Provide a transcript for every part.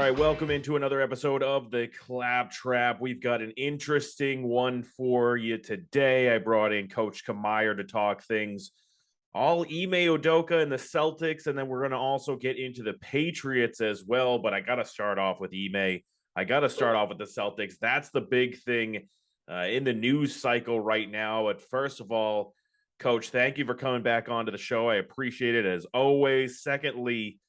right, welcome into another episode of the Clapp Trap. We've got an interesting one for you today. I brought in Coach Camire to talk things all Ime Udoka and the Celtics, and then we're going to also get into the Patriots as well. But I got to start off with Ime. I got to start off with the Celtics. That's the big thing in the news cycle right now. But first of all, Coach, thank you for coming back onto the show. I appreciate it as always. Secondly,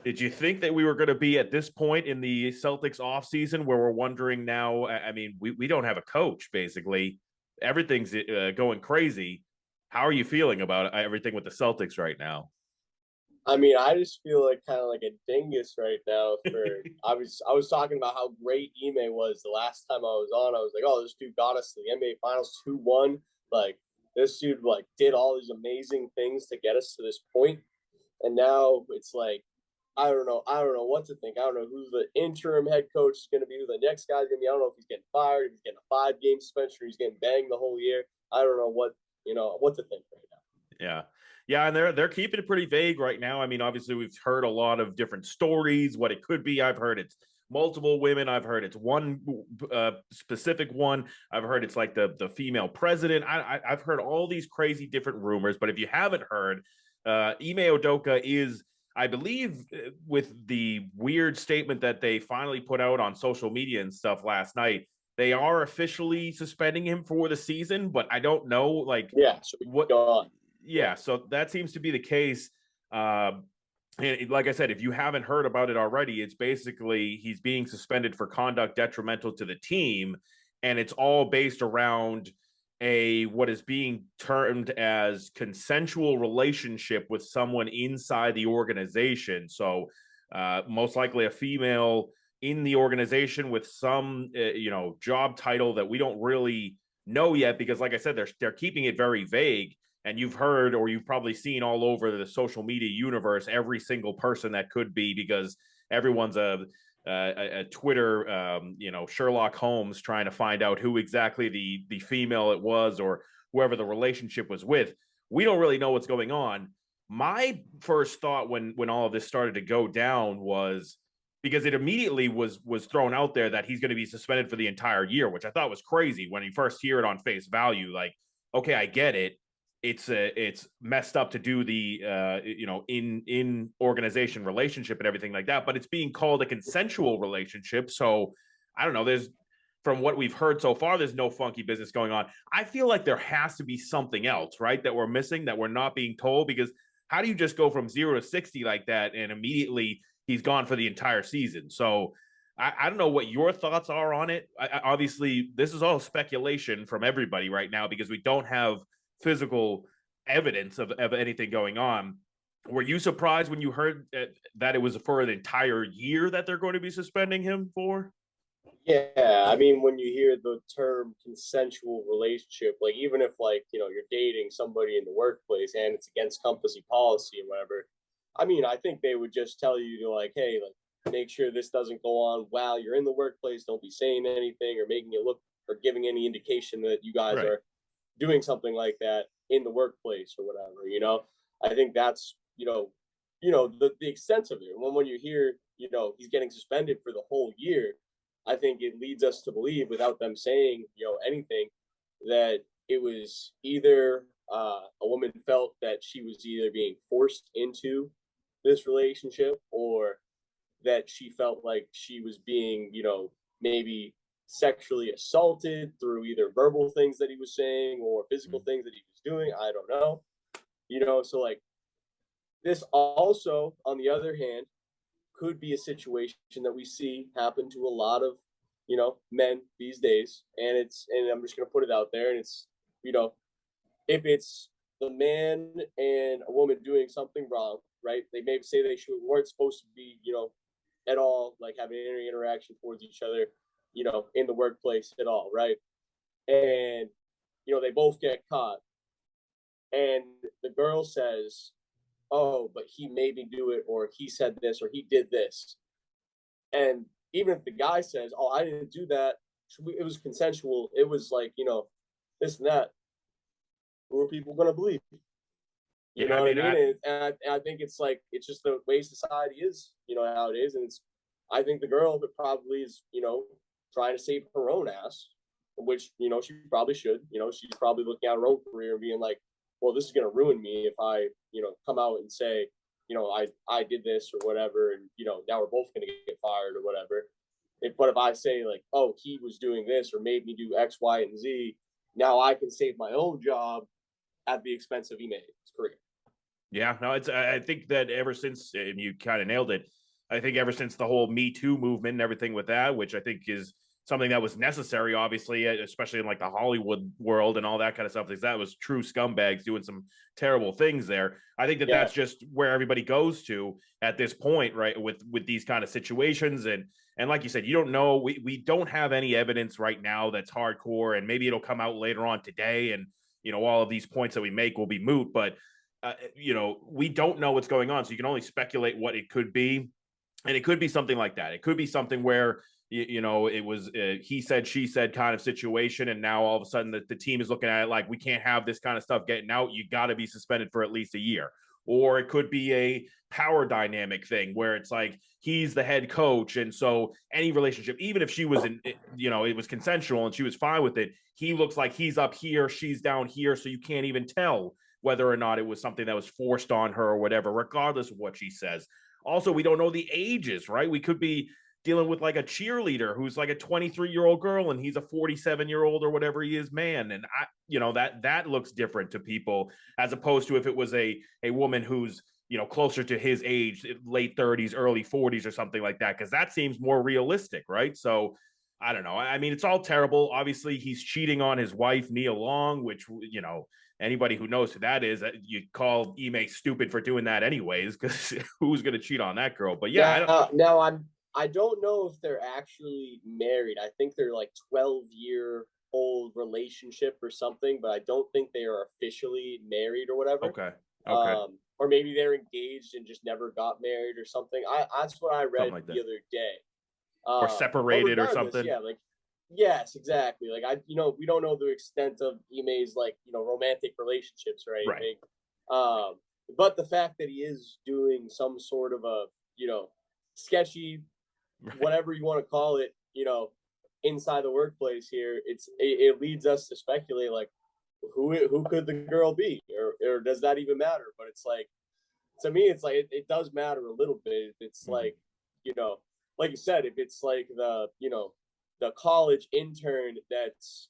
did you think that we were going to be at this point in the Celtics offseason where we're wondering now? I mean, we don't have a coach, basically. Everything's going crazy. How are you feeling about everything with the Celtics right now? I mean, I just feel like kind of like a dingus right now. I was talking about how great Ime was the last time I was on. I was like, oh, this dude got us to the NBA Finals 2-1. Like this dude like did all these amazing things to get us to this point, and now it's like I don't know. I don't know what to think. I don't know who the interim head coach is going to be, who the next guy's going to be. I don't know if he's getting fired, if he's getting a 5-game suspension, or he's getting banged the whole year. I don't know what to think right now. Yeah. Yeah, and they're keeping it pretty vague right now. I mean, obviously we've heard a lot of different stories, what it could be. I've heard it's multiple women. I've heard it's one specific one. I've heard it's like the female president. I've heard all these crazy different rumors, but if you haven't heard, Ime Udoka is, I believe, with the weird statement that they finally put out on social media and stuff last night, they are officially suspending him for the season, but I don't know, like, Yeah, so what. gone. Yeah, so that seems to be the case. And like I said, if you haven't heard about it already, it's basically he's being suspended for conduct detrimental to the team, and it's all based around what is being termed as consensual relationship with someone inside the organization. So most likely a female in the organization with some job title that we don't really know yet, because like I said, they're keeping it very vague. And you've heard, or you've probably seen all over the social media universe, every single person that could be, because everyone's a Twitter, Sherlock Holmes trying to find out who exactly the female it was or whoever the relationship was with. We don't really know what's going on. My first thought when all of this started to go down was, because it immediately was thrown out there that he's going to be suspended for the entire year, which I thought was crazy when you first hear it on face value. Like, okay, I get it. It's messed up to do the in organization relationship and everything like that, but it's being called a consensual relationship. So I don't know. From what we've heard so far, there's no funky business going on. I feel like there has to be something else, right, that we're missing, that we're not being told, because how do you just go from 0 to 60 like that and immediately he's gone for the entire season? So I don't know what your thoughts are on it. Obviously, this is all speculation from everybody right now because we don't have physical evidence of anything going on. Were you surprised when you heard that it was for an entire year that they're going to be suspending him for? Yeah, I mean, when you hear the term consensual relationship, like even if you're dating somebody in the workplace and it's against company policy and whatever, I mean, I think they would just tell you to like, hey, like make sure this doesn't go on while you're in the workplace. Don't be saying anything or making it look or giving any indication that you guys Right. are doing something like that in the workplace or whatever. I think that's the extent of it. When you hear he's getting suspended for the whole year, I think it leads us to believe, without them saying anything, that it was either a woman felt that she was either being forced into this relationship, or that she felt like she was being maybe sexually assaulted through either verbal things that he was saying or physical things that he was doing. I don't know. So like this also, on the other hand, could be a situation that we see happen to a lot of men these days. And I'm just going to put it out there, and it's if it's the man and a woman doing something wrong, right, they may say weren't supposed to be at all like having any interaction towards each other in the workplace at all, right? And they both get caught, and the girl says, oh, but he made me do it, or he said this, or he did this. And even if the guy says, oh, I didn't do that, it was consensual, it was like this and that, who are people going to believe? You Yeah, know I what I mean, mean? And I think it's like, it's just the way society is, how it is. And it's I think the girl that probably is, trying to save her own ass, which, she probably should. She's probably looking at her own career and being like, well, this is going to ruin me if I, come out and say, I did this or whatever. And, now we're both going to get fired or whatever. But if I say like, oh, he was doing this or made me do X, Y, and Z, now I can save my own job at the expense of Ime's career. Yeah, no, I think that ever since, and you kind of nailed it, I think ever since the whole Me Too movement and everything with that, which I think is something that was necessary, obviously, especially in like the Hollywood world and all that kind of stuff, because that was true scumbags doing some terrible things there. I think that that's just where everybody goes to at this point, right? With these kind of situations. And like you said, you don't know, we don't have any evidence right now that's hardcore, and maybe it'll come out later on today. And, all of these points that we make will be moot, but we don't know what's going on. So you can only speculate what it could be. And it could be something like that. It could be something where, it was he said, she said kind of situation. And now all of a sudden the team is looking at it like, we can't have this kind of stuff getting out. You got to be suspended for at least a year. Or it could be a power dynamic thing where it's like, he's the head coach. And so any relationship, even if she was it was consensual and she was fine with it, he looks like he's up here, she's down here. So you can't even tell whether or not it was something that was forced on her or whatever, regardless of what she says. Also, we don't know the ages, right? We could be dealing with like a cheerleader who's like a 23-year-old girl and he's a 47-year-old or whatever he is, man. And that looks different to people as opposed to if it was a woman who's, closer to his age, late 30s, early 40s or something like that, because that seems more realistic, right? So I don't know. I mean, it's all terrible. Obviously, he's cheating on his wife, Nia Long, which, anybody who knows who that is, you call Ime stupid for doing that anyways, because who's going to cheat on that girl? But yeah, I don't know if they're actually married. I think they're like 12-year-old relationship or something, but I don't think they are officially married or whatever. Okay. Or maybe they're engaged and just never got married or something. That's what I read like the other day. Or separated or something. Yeah, like yes, exactly. Like we don't know the extent of Ime's like romantic relationships or anything. Right. But the fact that he is doing some sort of a sketchy, whatever you want to call it, inside the workplace here, it leads us to speculate like who could the girl be, or does that even matter? But it's like, to me, it's like it does matter a little bit. If it's like like you said, if it's like the college intern that's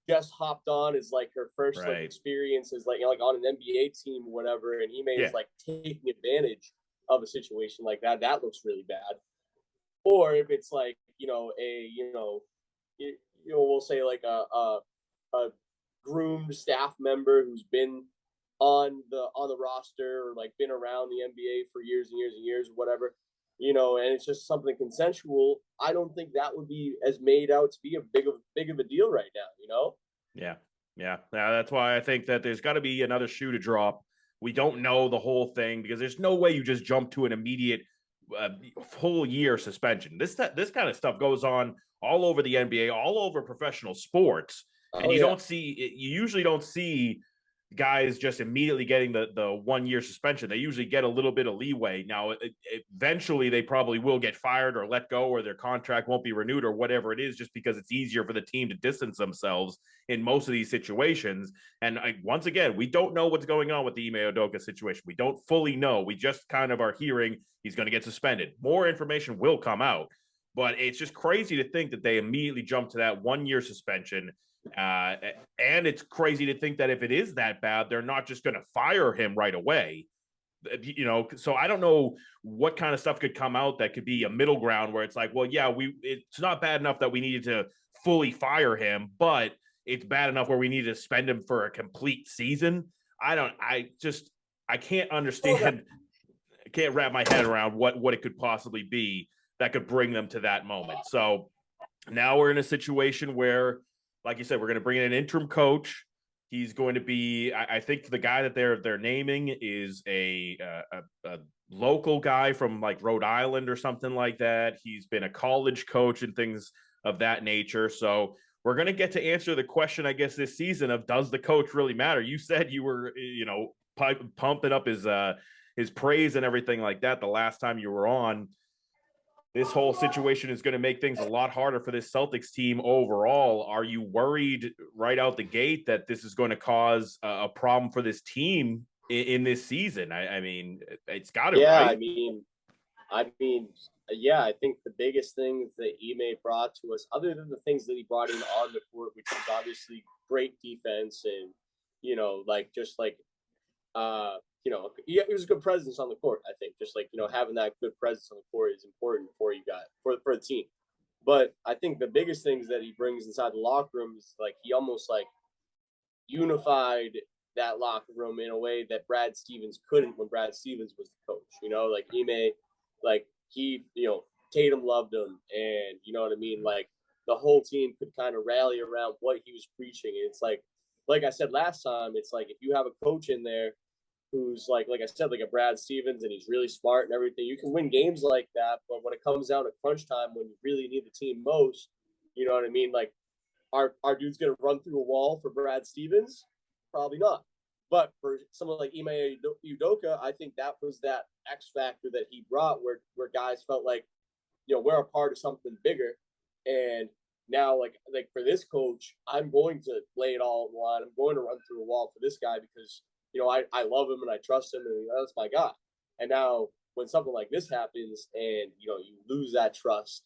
just hopped on as like her first like experience as like on an NBA team or whatever, and Ime is like taking advantage of a situation like that, that looks really bad. Or if it's like we'll say like a groomed staff member who's been on the roster or like been around the NBA for years and years and years, whatever, and it's just something consensual. I don't think that would be as made out to be a big of a deal right now, Yeah. That's why I think that there's got to be another shoe to drop. We don't know the whole thing because there's no way you just jump to an immediate full year suspension. This kind of stuff goes on all over the NBA, all over professional sports. And you usually don't see guys just immediately getting the 1 year suspension. They usually get a little bit of leeway. Now, eventually they probably will get fired or let go, or their contract won't be renewed or whatever it is, just because it's easier for the team to distance themselves in most of these situations. And once again, we don't know what's going on with the Ime Udoka situation. We don't fully know. We just kind of are hearing he's going to get suspended. More information will come out, but it's just crazy to think that they immediately jump to that 1 year suspension. And it's crazy to think that if it is that bad, they're not just going to fire him right away. So I don't know what kind of stuff could come out that could be a middle ground where it's like, well, yeah, it's not bad enough that we needed to fully fire him, but it's bad enough where we need to suspend him for a complete season. I can't understand. I can't wrap my head around what it could possibly be that could bring them to that moment. So now we're in a situation where, like you said, we're going to bring in an interim coach. He's going to be, I think the guy that they're naming is a local guy from like Rhode Island or something like that. He's been a college coach and things of that nature. So we're going to get to answer the question, I guess, this season of, does the coach really matter? You said you were, pumping up his praise and everything like that the last time you were on. this whole situation is going to make things a lot harder for this Celtics team overall. Are you worried right out the gate that this is going to cause a problem for this team in this season? I mean, it's got to, Yeah, right? yeah, I think the biggest thing that Ime brought to us, other than the things that he brought in on the court, which was obviously great defense and, it was a good presence on the court. I think just having that good presence on the court is important for you guys, for the team. But I think the biggest things that he brings inside the locker room is he almost unified that locker room in a way that Brad Stevens couldn't when Brad Stevens was the coach. Ime, Tatum loved him, and you know what I mean. The whole team could kind of rally around what he was preaching. And it's like I said last time, it's if you have a coach in there who's like I said, like a Brad Stevens, and he's really smart and everything, you can win games like that. But when it comes down to crunch time, when you really need the team most, you know what I mean? Our dude's gonna run through a wall for Brad Stevens? Probably not. But for someone like Ime Udoka, I think that was that X factor that he brought, where guys felt we're a part of something bigger. And now, for this coach, I'm going to lay it all on the line. I'm going to run through a wall for this guy because I love him and I trust him, and that's my guy. And now when something like this happens, and you lose that trust,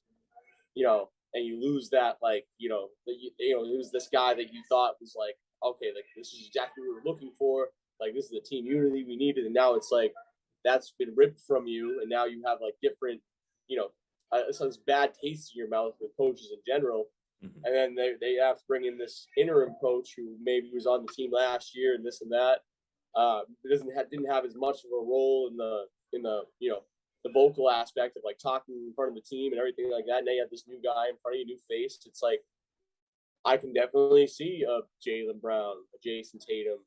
and you lose that lose this guy that you thought was okay, this is exactly what we were looking for. This is the team unity we needed, and now it's that's been ripped from you, and now you have different, some bad taste in your mouth with coaches in general. Mm-hmm. And then they have to bring in this interim coach who maybe was on the team last year and this and that. Didn't have as much of a role in the the vocal aspect of talking in front of the team and everything like that. And now you have this new guy in front of you, new face. It's I can definitely see a Jaylen Brown, a Jason Tatum,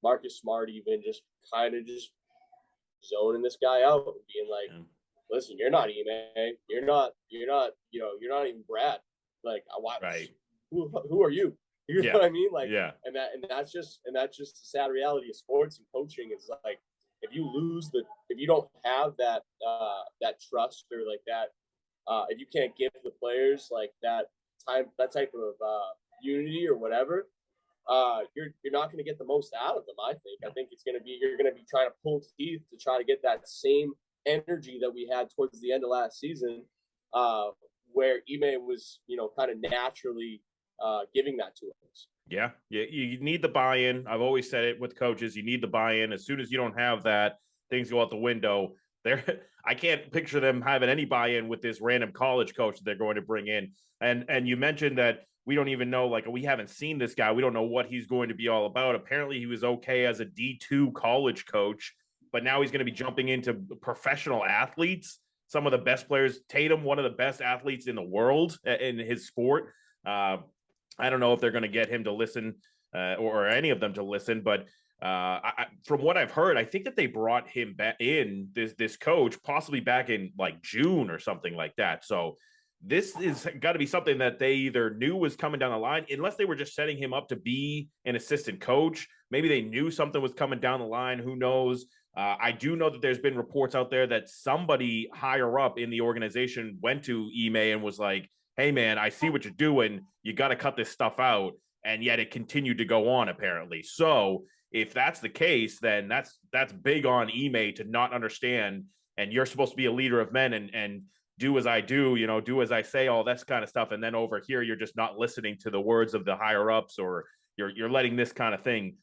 Marcus Smart even just kind of just zoning this guy out and being listen, you're not Ime, you're not even Brad. Right. Who are you? You know what I mean? And that's just the sad reality of sports and coaching is if you don't have that trust or if you can't give the players that type of unity or whatever, you're not going to get the most out of them. I think it's going to be, you're going to be trying to pull teeth to try to get that same energy that we had towards the end of last season, where Ime was kind of naturally giving that to us. Yeah, you need the buy-in. I've always said it with coaches. You need the buy-in. As soon as you don't have that, things go out the window. I can't picture them having any buy-in with this random college coach that they're going to bring in. And you mentioned that we don't even know, we haven't seen this guy. We don't know what he's going to be all about. Apparently he was okay as a D2 college coach, but now he's going to be jumping into professional athletes. Some of the best players, Tatum, one of the best athletes in the world in his sport. I don't know if they're going to get him to listen or any of them to listen, but from what I've heard, I think that they brought him back in, this coach, possibly back in June or something like that. So this is got to be something that they either knew was coming down the line, unless they were just setting him up to be an assistant coach. Maybe they knew something was coming down the line. Who knows? I do know that there's been reports out there that somebody higher up in the organization went to Ime and was like, hey, man, I see what you're doing. You got to cut this stuff out. And yet it continued to go on, apparently. So if that's the case, then that's big on Ime to not understand. And you're supposed to be a leader of men and do as I do, do as I say, all that kind of stuff. And then over here, you're just not listening to the words of the higher ups, or you're letting this kind of thing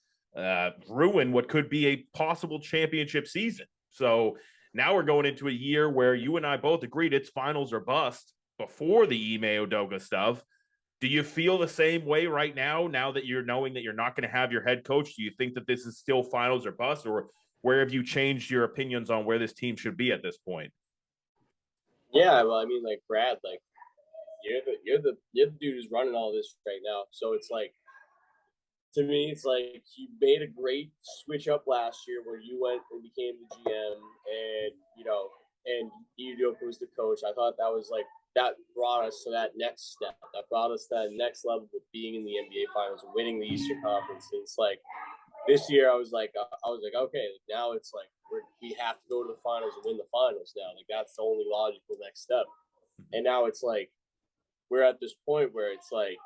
ruin what could be a possible championship season. So now we're going into a year where you and I both agreed it's finals or bust before the Ime Udoka stuff. Do you feel the same way right now that you're knowing that you're not going to have your head coach? Do you think that this is still finals or bust, or where have you changed your opinions on where this team should be at this point? Yeah, well, I mean, Brad, you're the dude who's running all this right now. So it's to me, it's you made a great switch up last year where you went and became the GM, and and Udoka was the coach. I thought that was that brought us to that next step. That brought us to that next level of being in the NBA Finals and winning the Eastern Conference. And it's this year, I was okay, now it's we have to go to the finals and win the finals now. That's the only logical next step. And now it's like we're at this point where it's like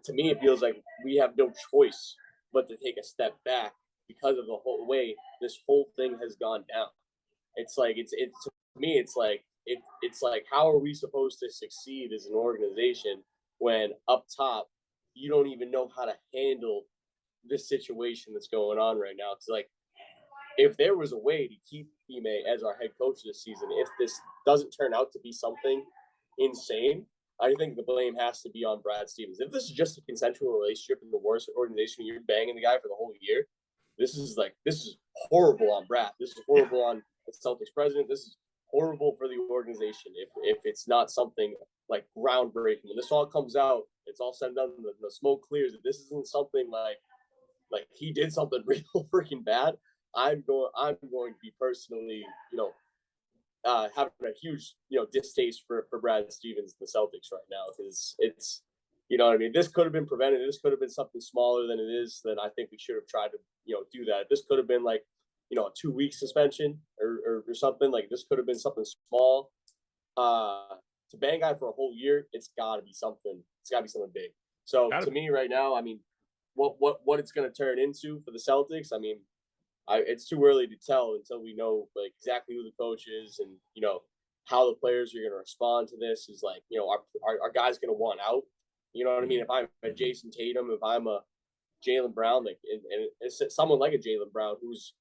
to me it feels like we have no choice but to take a step back because of the whole way this whole thing has gone down. It's like it's to me it's like how are we supposed to succeed as an organization when up top you don't even know how to handle this situation that's going on right now? It's like if there was a way to keep Ime as our head coach this season, if this doesn't turn out to be something insane, I think the blame has to be on Brad Stevens. If this is just a consensual relationship in the worst organization, you're banging the guy for the whole year, this is horrible on Brad. This is horrible on the Celtics president. This is horrible for the organization if it's not something like groundbreaking. When this all comes out, it's all said and done, the smoke clears. If this isn't something like he did something real freaking bad, I'm going to be personally, having a huge, distaste for Brad Stevens and the Celtics right now, because it's, you know what I mean? This could have been prevented. This could have been something smaller than it is. Then I think we should have tried to, do that. This could have been like, a 2-week suspension or something. Like this could have been something small. To bang guy for a whole year, it's got to be something. It's got to be something big. So to me right now, I mean, what it's going to turn into for the Celtics, I mean, it's too early to tell until we know like exactly who the coach is and how the players are going to respond to this. Is like our guys going to want out? You know what I mean? If I'm a Jason Tatum, if I'm a Jaylen Brown, like and it's someone like a Jaylen Brown who's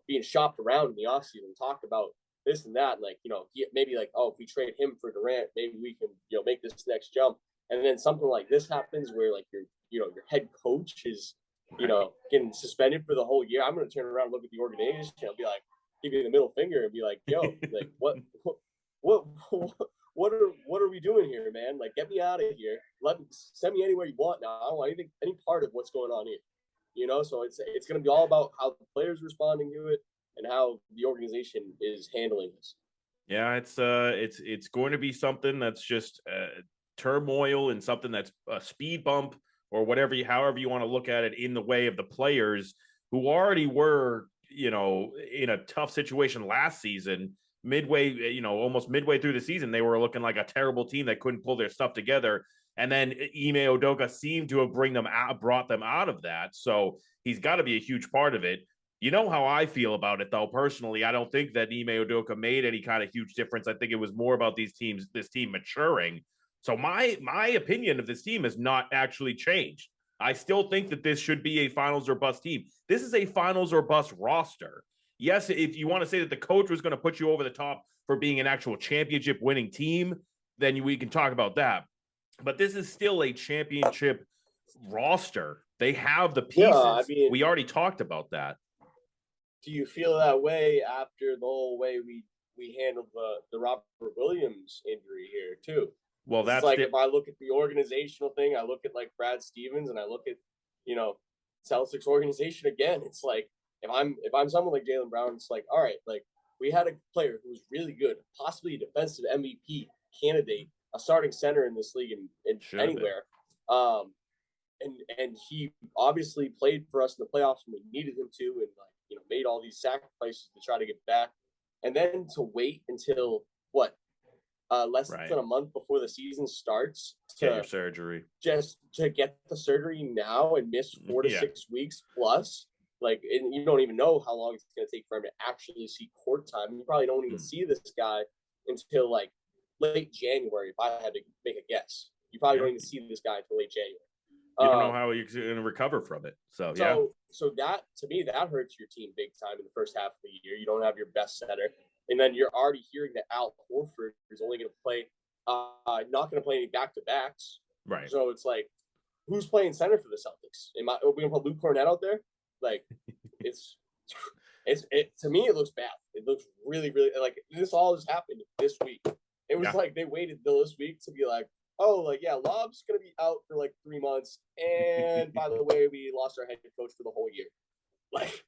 being shopped around in the offseason, talked about this and that, and like maybe like, oh, if we trade him for Durant, maybe we can make this next jump. And then something like this happens where like your head coach is getting suspended for the whole year. I'm going to turn around and look at the organization. I'll be like, give you the middle finger and be like, yo, like what are we doing here, man? Like, get me out of here. Send me anywhere you want now. I don't want any part of what's going on here. So it's going to be all about how the players are responding to it and how the organization is handling this. Yeah, it's going to be something that's just turmoil and something that's a speed bump or however you want to look at it, in the way of the players who already were, in a tough situation last season. Almost midway through the season, they were looking like a terrible team that couldn't pull their stuff together. And then Ime Udoka seemed to have brought them out of that. So he's got to be a huge part of it. You know how I feel about it, though. Personally, I don't think that Ime Udoka made any kind of huge difference. I think it was more about this team maturing. So my opinion of this team has not actually changed. I still think that this should be a finals or bust team. This is a finals or bust roster. Yes, if you want to say that the coach was going to put you over the top for being an actual championship winning team, then we can talk about that. But this is still a championship roster. They have the pieces. Yeah, I mean, we already talked about that. Do you feel that way after the whole way we handled the Robert Williams injury here too? Well, that's like if I look at the organizational thing, I look at like Brad Stevens, and I look at Celtics organization again. It's like if I'm someone like Jaylen Brown, it's like, all right, like we had a player who was really good, possibly a defensive MVP candidate, a starting center in this league and anywhere. And he obviously played for us in the playoffs when we needed him to, and like made all these sacrifices to try to get back, and then to wait until less than a month before the season starts to get your surgery, just to get the surgery now and miss 4 to 6 weeks plus. Like, and you don't even know how long it's going to take for him to actually see court time. You probably don't even see this guy until like late January. If I had to make a guess, you probably don't even see this guy until late January. You don't know how you're going to recover from it. So that, to me, that hurts your team big time in the first half of the year. You don't have your best center. And then you're already hearing that Al Horford is only going to play, not going to play any back-to-backs. Right. So it's like, who's playing center for the Celtics? Are we going to put Luke Cornett out there? Like, to me, it looks bad. It looks really, really, like, this all has happened this week. It was like they waited till this week to be like, oh, like, yeah, Lob's going to be out for like 3 months. And by the way, we lost our head coach for the whole year. Like,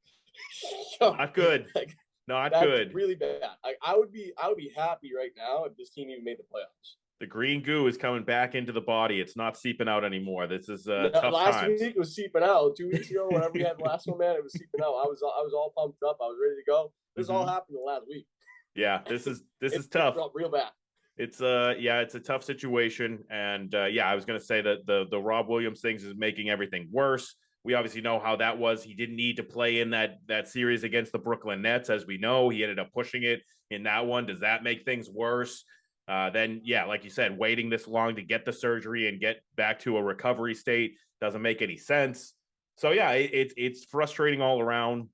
not good. Like, not that's good. Really bad. I would be happy right now if this team even made the playoffs. The green goo is coming back into the body. It's not seeping out anymore. This is tough last times. week it was seeping out. 2 weeks ago, whenever we had the last one, man, it was seeping out. I was all pumped up. I was ready to go. This all happened the last week. Yeah, this is It's tough. real bad. It's yeah, it's a tough situation. And yeah, I was gonna say that the Rob Williams things is making everything worse. We obviously know how that was. He didn't need to play in that series against the Brooklyn Nets, as we know. He ended up pushing it in that one. Does that make things worse? Then yeah, like you said, waiting this long to get the surgery and get back to a recovery state doesn't make any sense. So yeah, it's frustrating all around.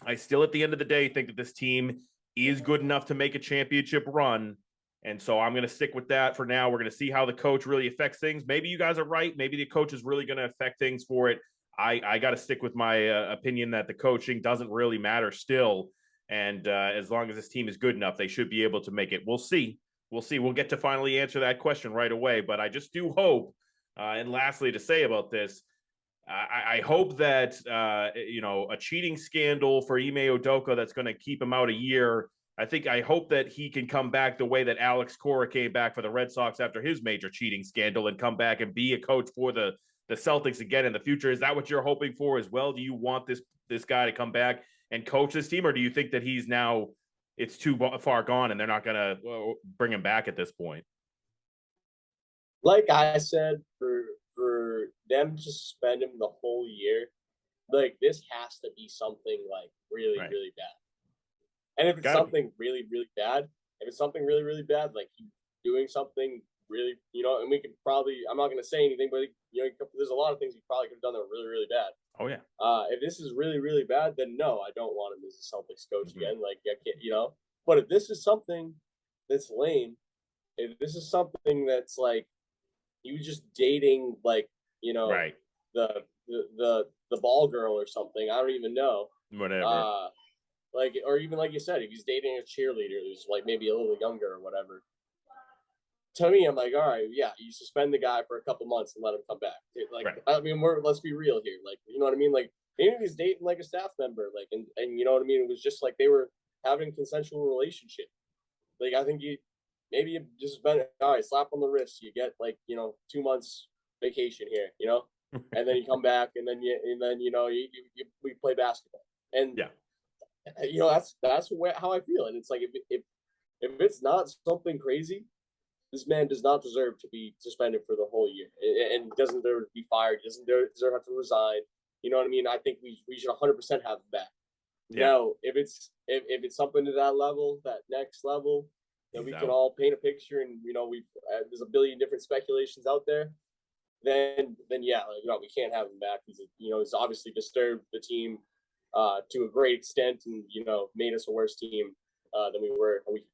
I still, at the end of the day, think that this team is good enough to make a championship run. And so I'm going to stick with that for now. We're going to see how the coach really affects things. Maybe you guys are right. Maybe the coach is really going to affect things for it. I got to stick with my opinion that the coaching doesn't really matter still. And as long as this team is good enough, they should be able to make it. We'll see. We'll see. We'll get to finally answer that question right away. But I just do hope. And lastly, to say about this, I hope that a cheating scandal for Ime Udoka that's going to keep him out a year. I hope that he can come back the way that Alex Cora came back for the Red Sox after his major cheating scandal and come back and be a coach for the Celtics again in the future. Is that what you're hoping for as well? Do you want this guy to come back and coach this team, or do you think that he's now it's too far gone and they're not going to bring him back at this point? Like I said, for them to suspend him the whole year, like this has to be something like really, Right. really bad. And if it's something really, really bad, like he's doing something really, and we could probably, I'm not going to say anything, but there's a lot of things he probably could have done that were really, really bad. Oh yeah. If this is really, really bad, then no, I don't want him as a Celtics coach again. Like I can't, But if this is something that's lame, if this is something that's like he was just dating, like right, the ball girl or something, I don't even know. whatever. Like, or even like you said, if he's dating a cheerleader who's like maybe a little younger or whatever. To me, I'm like, all right, yeah, you suspend the guy for a couple months and let him come back. Like, right. I mean, let's be real here. Like, you know what I mean? Like, maybe he's dating like a staff member, like, and you know what I mean? It was just like they were having a consensual relationship. Like, I think maybe you just spend, all right, slap on the wrist. You get like, 2 months vacation here, and then you come back and then we play basketball. And yeah. That's how I feel. And it's like, if it's not something crazy, this man does not deserve to be suspended for the whole year, and doesn't deserve to be fired. He doesn't deserve to have to resign. You know what I mean? I think we should 100% have him back. Yeah. Now, if it's something to that level, that next level, that we can all paint a picture, and there's a billion different speculations out there. Then yeah, we can't have him back. He's obviously disturbed the team to a great extent, and made us a worse team than we were a week ago.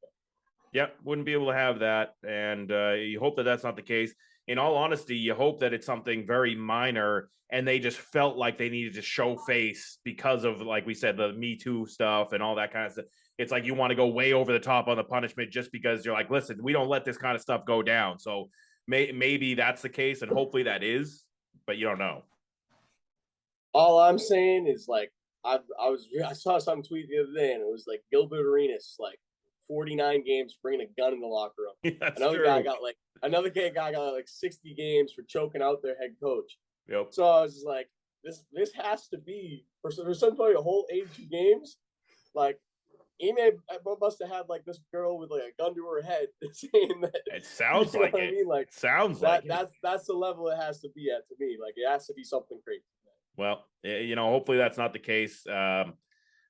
Yep, wouldn't be able to have that, and you hope that that's not the case. In all honesty, you hope that it's something very minor, and they just felt like they needed to show face because of, like we said, the Me Too stuff and all that kind of stuff. It's like you want to go way over the top on the punishment just because you're like, listen, we don't let this kind of stuff go down. So maybe that's the case, and hopefully that is, but you don't know. All I'm saying is, like, I saw some tweet the other day, and it was like Gilbert Arenas, like, 49 games for bringing a gun in the locker room. Another guy got like 60 games for choking out their head coach. Yep. So I was just like, this has to be for somebody a whole 82 games. Like, Ime must have had like this girl with like a gun to her head saying that. It sounds like it. I mean? Like, sounds like that's the level it has to be at to me. Like, it has to be something crazy. Well, hopefully that's not the case.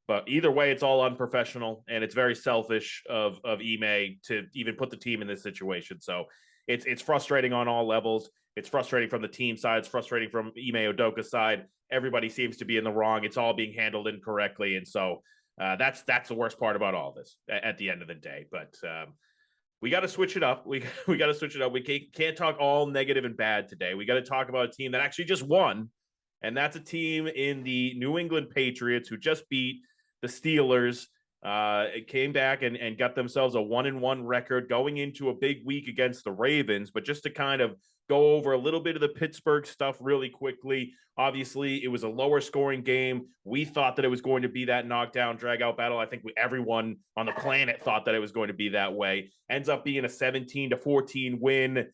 But either way, it's all unprofessional, and it's very selfish of Ime to even put the team in this situation. So it's frustrating on all levels. It's frustrating from the team side. It's frustrating from Ime Udoka's side. Everybody seems to be in the wrong. It's all being handled incorrectly, and so that's the worst part about all this at the end of the day. But we got to switch it up. We got to switch it up. We can't talk all negative and bad today. We got to talk about a team that actually just won, and that's a team in the New England Patriots who just beat the Steelers. Came back and got themselves a 1-1 record going into a big week against the Ravens. But just to kind of go over a little bit of the Pittsburgh stuff really quickly, obviously it was a lower scoring game. We thought that it was going to be that knockdown, drag out battle. I think everyone on the planet thought that it was going to be that way. Ends up being a 17-14 win.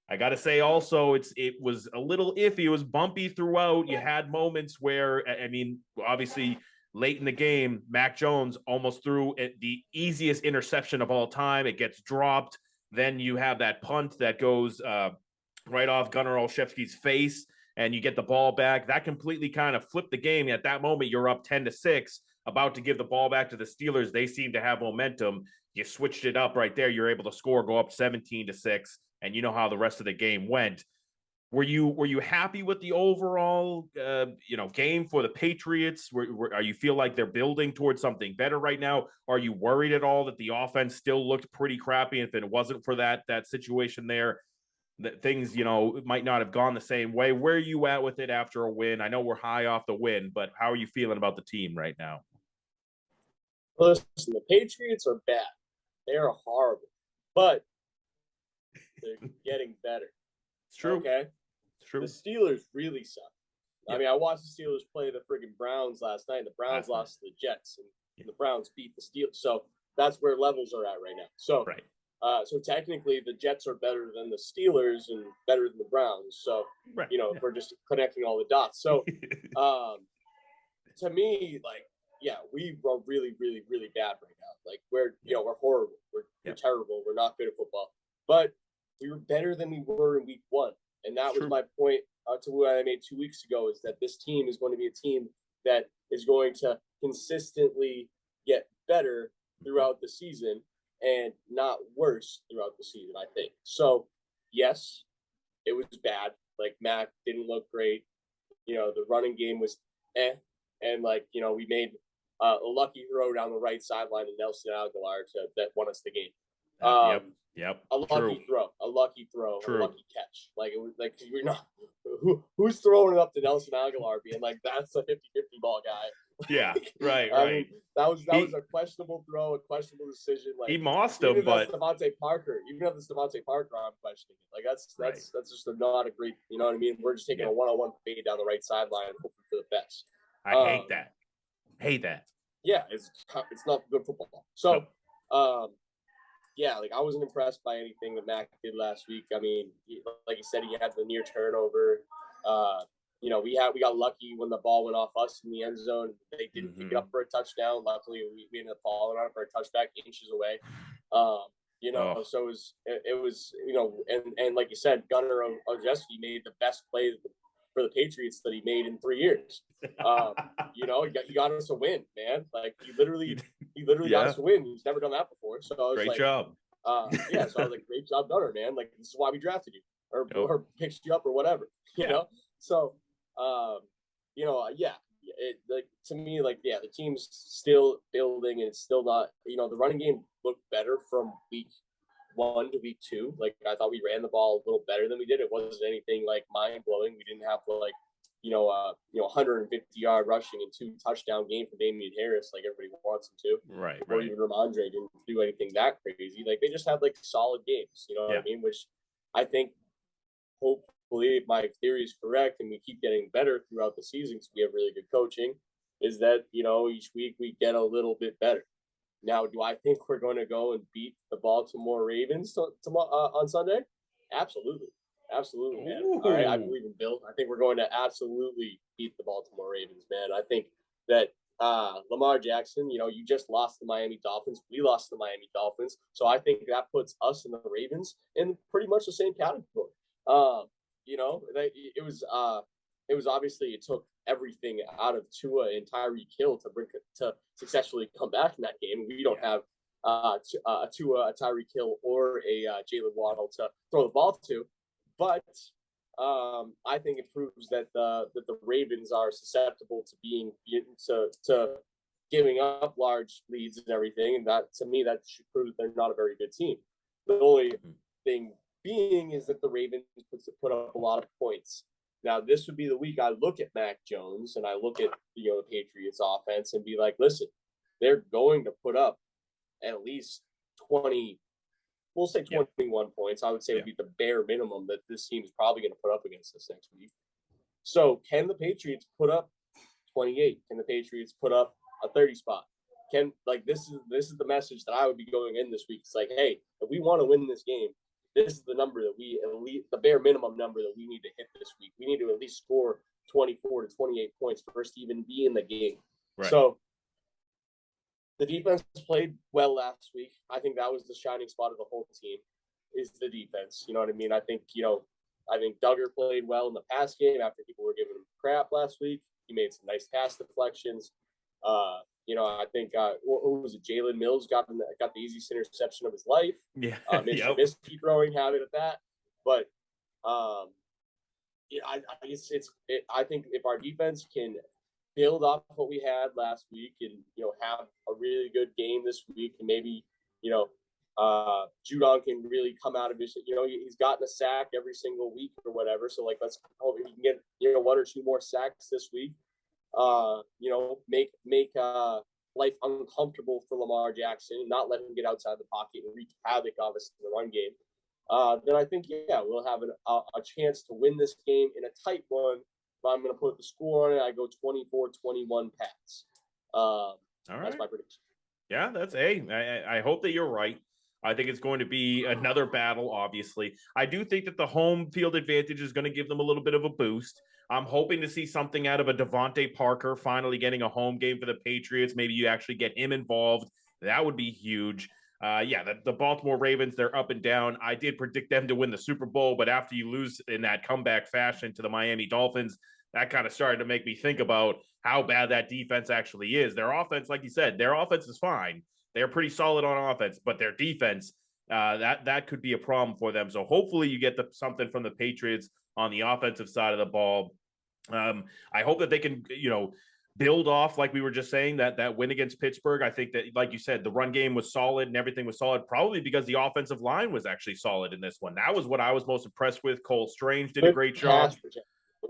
I got to say also, it was a little iffy. It was bumpy throughout. You had moments where, I mean, obviously late in the game, Mac Jones almost threw the easiest interception of all time. It gets dropped. Then you have that punt that goes right off Gunnar Olszewski's face, and you get the ball back. That completely kind of flipped the game. At that moment, you're up 10-6, about to give the ball back to the Steelers. They seem to have momentum. You switched it up right there. You're able to score, go up 17-6, and you know how the rest of the game went. Were you happy with the overall game for the Patriots? Are you feel like they're building towards something better right now? Are you worried at all that the offense still looked pretty crappy? If it wasn't for that situation there, that things might not have gone the same way. Where are you at with it after a win? I know we're high off the win, but how are you feeling about the team right now? Listen, the Patriots are bad. They're horrible, but they're getting better. It's true. Okay. True. The Steelers really suck. Yeah. I mean, I watched the Steelers play the friggin' Browns last night. The Browns lost to the Jets, and the Browns beat the Steelers. So that's where levels are at right now. So, so technically, the Jets are better than the Steelers and better than the Browns. So, if we're just connecting all the dots. So, to me, we are really, really, really bad right now. Like we're horrible. We're terrible. We're not good at football. But we were better than we were in week 1. And that was my point to what I made 2 weeks ago, is that this team is going to be a team that is going to consistently get better throughout the season and not worse throughout the season, I think. So, yes, it was bad. Like, Mac didn't look great. The running game was And, we made a lucky throw down the right sideline to Nelson Aguilar that won us the game. Yep. A lucky throw, a lucky catch. Like, it was like, we're not who's throwing it up to Nelson Aguilar being like, that's a 50-50 ball guy. Yeah, right. I mean, that was a questionable throw, a questionable decision. Like, he mossed him, but Devontae Parker, even if it's Devontae Parker, I'm questioning it. Like, that's just not a great, you know what I mean? We're just taking a one-on-one fade down the right sideline and hoping for the best. I hate that. Yeah, it's not good football. So, I wasn't impressed by anything that Mac did last week. I mean, like you said, he had the near turnover. We got lucky when the ball went off us in the end zone. They didn't pick it up for a touchdown. Luckily, we ended up falling on it for a touchback inches away. So it was and like you said, Gunnar Olszewski made the best play for the Patriots that he made in 3 years. He got us a win, man. Like, he literally got us a win. He's never done that before. So I was great job. So I was like, great job, Gunnar, man. Like, this is why we drafted you or picked you up or whatever, you know? So, to me, the team's still building, and it's still not, the running game looked better from week 1 to week 2. Like, I thought we ran the ball a little better than we did. It wasn't anything like mind blowing. We didn't have 150-yard rushing and 2 touchdown game for Damian Harris, like everybody wants him to. Right. Or even Ramondre didn't do anything that crazy. Like, they just had solid games, what I mean? Which I think, hopefully, if my theory is correct and we keep getting better throughout the season because we have really good coaching, is that, each week we get a little bit better. Now, do I think we're going to go and beat the Baltimore Ravens on Sunday? Absolutely. Absolutely, man. All right, I believe in Bill. I think we're going to absolutely beat the Baltimore Ravens, man. I think that Lamar Jackson, you just lost the Miami Dolphins. We lost the Miami Dolphins. So I think that puts us and the Ravens in pretty much the same category. It was obviously, it took everything out of Tua and Tyreek Hill to successfully come back in that game. We don't have Tua, a Tyreek Hill, or a Jalen Waddle to throw the ball to. But I think it proves that the Ravens are susceptible to being to giving up large leads and everything, and that, to me, that should prove that they're not a very good team. The only thing being is that the Ravens put up a lot of points. Now, this would be the week I look at Mac Jones and I look at the Patriots offense and be like, listen, they're going to put up at least 20. We'll say 21 points. I would say would be the bare minimum that this team is probably going to put up against us next week. So, can the Patriots put up 28? Can the Patriots put up a 30 spot? This is the message that I would be going in this week. It's like, hey, if we want to win this game, this is the number that the bare minimum number that we need to hit this week. We need to at least score 24 to 28 points for us to even be in the game. Right. So, The defense played well last week. I think that was the shining spot of the whole team, is the defense. You know what I mean? I think Duggar played well in the pass game after people were giving him crap last week. He made some nice pass deflections. I think who was it? Jalen Mills got the easiest interception of his life. Yeah, Mitch yep. Trubisky throwing habit at that. But I think if our defense can build off what we had last week and have a really good game this week, and maybe Judon can really come out of his, he's gotten a sack every single week or whatever. So like, let's hope he can get, 1 or 2 more sacks this week. Make life uncomfortable for Lamar Jackson and not let him get outside the pocket and wreak havoc on us in the run game. Then I think, we'll have a chance to win this game in a tight one. If I'm going to put the score on it, I go 24-21 Pats. All right. That's my prediction. Yeah, I hope that you're right. I think it's going to be another battle, obviously. I do think that the home field advantage is going to give them a little bit of a boost. I'm hoping to see something out of a Devontae Parker finally getting a home game for the Patriots. Maybe you actually get him involved. That would be huge. The Baltimore Ravens, they're up and down. I did predict them to win the Super Bowl, but after you lose in that comeback fashion to the Miami Dolphins, that kind of started to make me think about how bad that defense actually is. Their offense, like you said, their offense is fine. They're pretty solid on offense, but their defense, that could be a problem for them. So hopefully you get something from the Patriots on the offensive side of the ball. I hope that they can, build off, like we were just saying, that win against Pittsburgh. I think that, like you said, the run game was solid and everything was solid, probably because the offensive line was actually solid in this one. That was what I was most impressed with. Cole Strange did a great job.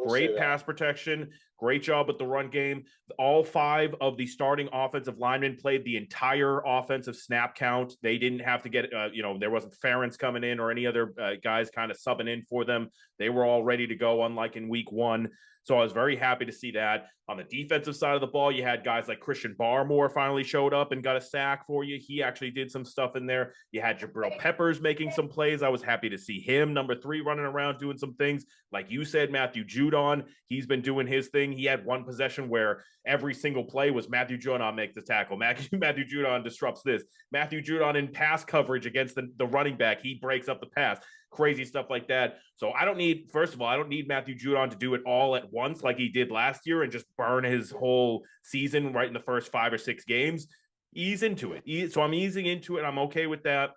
Great pass protection. Great job with the run game. All 5 of the starting offensive linemen played the entire offensive snap count. They didn't have to get, there wasn't Ferentz coming in or any other guys kind of subbing in for them. They were all ready to go, unlike in week 1. So I was very happy to see that. On the defensive side of the ball, you had guys like Christian Barmore finally showed up and got a sack for you. He actually did some stuff in there. You had Jabril Peppers making some plays. I was happy to see him, number 3, running around doing some things. Like you said, Matthew Judon, he's been doing his thing. He had one possession where every single play was Matthew Judon makes the tackle. Matthew Judon disrupts this. Matthew Judon in pass coverage against the running back, he breaks up the pass. Crazy stuff like that. So I don't need Matthew Judon to do it all at once like he did last year and just burn his whole season right in the first 5 or 6 games. Ease into it. So I'm easing into it. I'm okay with that.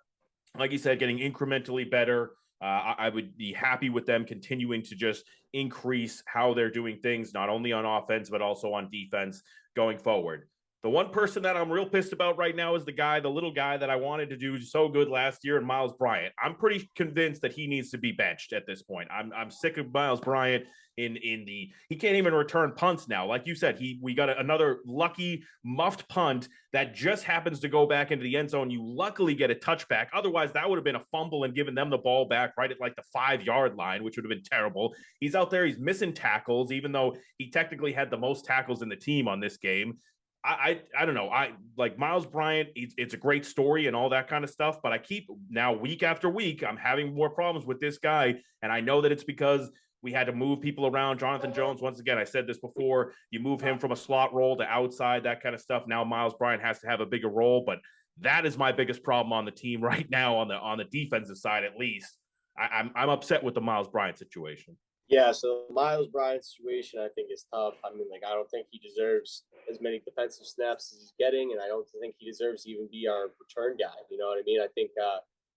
Like you said, getting incrementally better. I would be happy with them continuing to just increase how they're doing things, not only on offense, but also on defense going forward. The one person that I'm real pissed about right now is the little guy that I wanted to do so good last year, and Miles Bryant. I'm pretty convinced that he needs to be benched at this point. I'm sick of Miles Bryant he can't even return punts now. Like you said, we got another lucky muffed punt that just happens to go back into the end zone. You luckily get a touchback. Otherwise, that would have been a fumble and given them the ball back right at like the 5-yard line, which would have been terrible. He's out there. He's missing tackles, even though he technically had the most tackles in the team on this game. I don't know. I like Miles Bryant. It's a great story and all that kind of stuff, but I keep now week after week, I'm having more problems with this guy. And I know that it's because we had to move people around. Jonathan Jones, once again, I said this before, you move him from a slot role to outside, that kind of stuff. Now Miles Bryant has to have a bigger role, but that is my biggest problem on the team right now on the defensive side, at least. I'm upset with the Miles Bryant situation. Yeah, so the Miles Bryant situation, I think, is tough. I mean, I don't think he deserves as many defensive snaps as he's getting, and I don't think he deserves to even be our return guy. You know what I mean? I think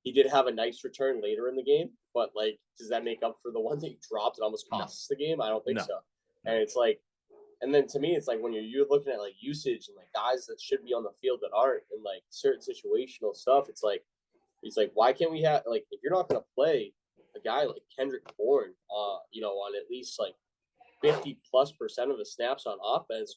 he did have a nice return later in the game, but, does that make up for the one that he dropped and almost cost us the game? I don't think so. And it's and then to me, it's when you're looking at, usage and, guys that should be on the field that aren't and, certain situational stuff, it's why can't we have, if you're not going to play a guy like Kendrick Bourne, on at least 50+% of the snaps on offense,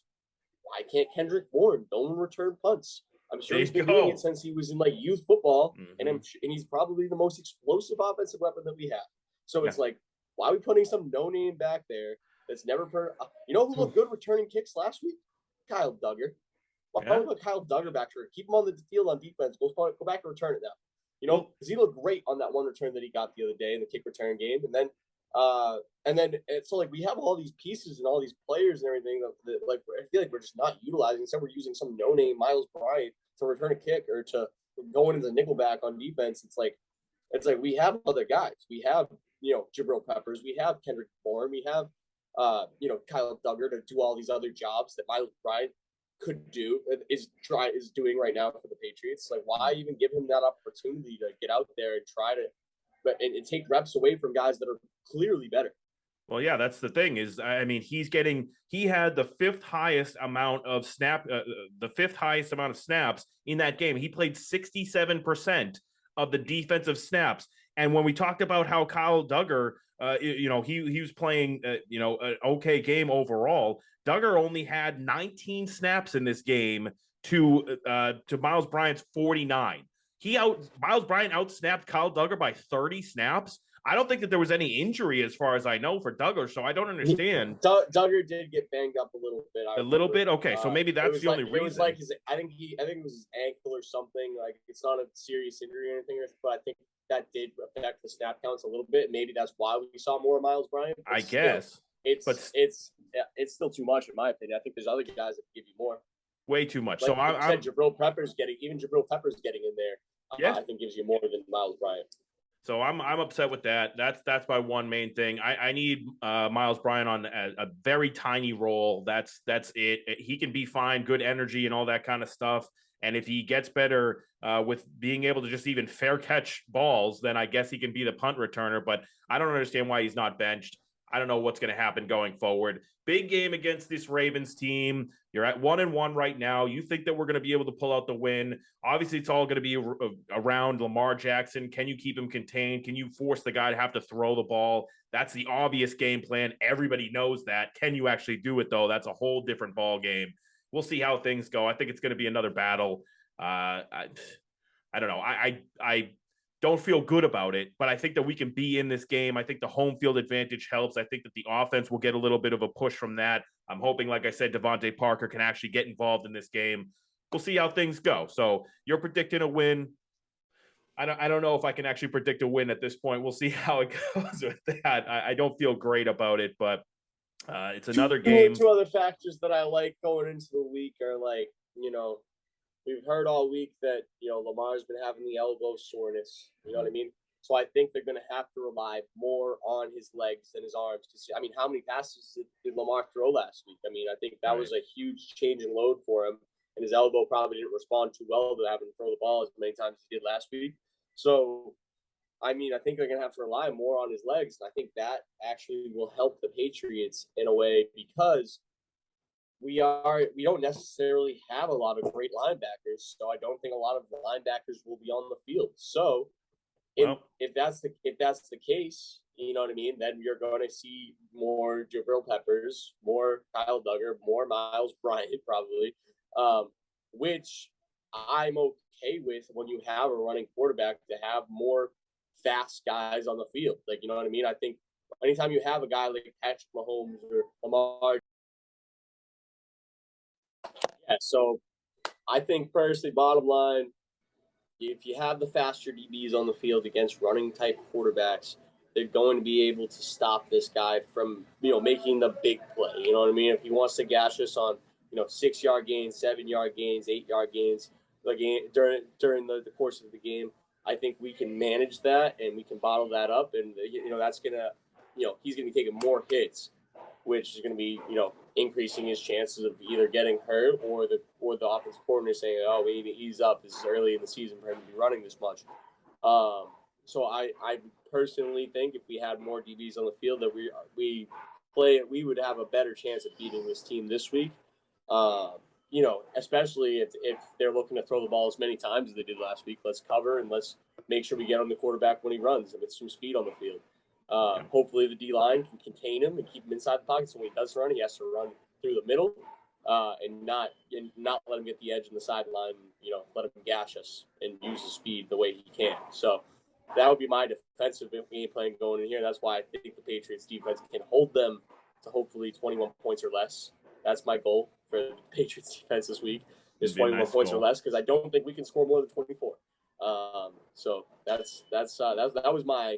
why can't Kendrick Bourne don't return punts? I'm sure he's been doing it since he was in youth football, and he's probably the most explosive offensive weapon that we have. So it's why are we putting some no-name back there that's never who looked good returning kicks last week? Kyle Duggar. Why don't we put Kyle Duggar back there? Keep him on the field on defense. Go back and return it now. Because he looked great on that one return that he got the other day in the kick return game. And then we have all these pieces and all these players and everything that I feel like we're just not utilizing. Instead, we're using some no-name Miles Bryant return a kick or to go into the nickelback on defense. It's like we have other guys. We have, Jabril Peppers. We have Kendrick Bourne. We have, Kyle Duggar to do all these other jobs that Miles Bryant could do, is doing right now for the Patriots. Like, why even give him that opportunity to get out there and try to, and take reps away from guys that are clearly better? Well, yeah, that's the thing is, I mean, he had the fifth highest amount of snaps in that game. He played 67% of the defensive snaps. And when we talked about how Kyle Duggar, he was playing, an okay game overall, Duggar only had 19 snaps in this game to Miles Bryant's 49. Miles Bryant outsnapped Kyle Duggar by 30 snaps. I don't think that there was any injury as far as I know for Duggar, so I don't understand. Duggar did get banged up a little bit. A little bit? Okay, so maybe that's the only reason. It was like I think it was his ankle or something. Like, it's not a serious injury or anything, but I think that did affect the snap counts a little bit. Maybe that's why we saw more Miles Bryant. I guess. It's still too much in my opinion. I think there's other guys that give you more. Way too much. Like so I said, Jabril Peppers getting in there. I think gives you more than Miles Bryant. So I'm upset with that. That's my one main thing. I need Miles Bryant on a very tiny role. That's it. He can be fine, good energy and all that kind of stuff. And if he gets better with being able to just even fair catch balls, then I guess he can be the punt returner. But I don't understand why he's not benched. I don't know what's going to happen going forward. Big game against this Ravens team. You're at 1-1 right now. You think that we're going to be able to pull out the win. Obviously, it's all going to be around Lamar Jackson. Can you keep him contained? Can you force the guy to have to throw the ball? That's the obvious game plan. Everybody knows that. Can you actually do it, though? That's a whole different ball game. We'll see how things go. I think it's going to be another battle. I don't know. I don't feel good about it, but I think that we can be in this game. I think the home field advantage helps. I think that the offense will get a little bit of a push from that. I'm hoping, like I said, Devontae Parker can actually get involved in this game. We'll see how things go. So you're predicting a win. I don't know if I can actually predict a win at this point. We'll see how it goes with that. I don't feel great about it, but it's another game. Two other factors that I like going into the week are we've heard all week that, Lamar's been having the elbow soreness. You know what I mean? So I think they're going to have to rely more on his legs than his arms. I mean, how many passes did Lamar throw last week? I mean, I think that was a huge change in load for him, and his elbow probably didn't respond too well to having to throw the ball as many times as he did last week. So, I mean, I think they're going to have to rely more on his legs, and I think that actually will help the Patriots in a way because we don't necessarily have a lot of great linebackers, so I don't think a lot of the linebackers will be on the field. So if that's the case, you know what I mean, then you're going to see more Jabril Peppers, more Kyle Duggar, more Miles Bryant probably, which I'm okay with when you have a running quarterback to have more fast guys on the field. Like, you know what I mean? I think anytime you have a guy like Patrick Mahomes or Lamar. Yeah, so I think personally, bottom line, if you have the faster DBs on the field against running type quarterbacks, they're going to be able to stop this guy from, making the big play. You know what I mean? If he wants to gash us on, 6-yard gains, 7-yard gains, 8-yard gains, during the course of the game, I think we can manage that and we can bottle that up. And, that's going to, he's going to be taking more hits, which is going to be, increasing his chances of either getting hurt or the offensive coordinator saying, "Oh, we need to ease up. This is early in the season for him to be running this much." So I personally think if we had more DBs on the field, that we would have a better chance of beating this team this week. Especially if they're looking to throw the ball as many times as they did last week. Let's cover and let's make sure we get on the quarterback when he runs and with some speed on the field. Hopefully the D-line can contain him and keep him inside the pocket. So when he does run, he has to run through the middle and not let him get the edge on the sideline. Let him gash us and use his speed the way he can. So that would be my defensive game plan going in here. That's why I think the Patriots defense can hold them to hopefully 21 points or less. That's my goal for the Patriots defense this week is 21 points or less because I don't think we can score more than 24. So that was my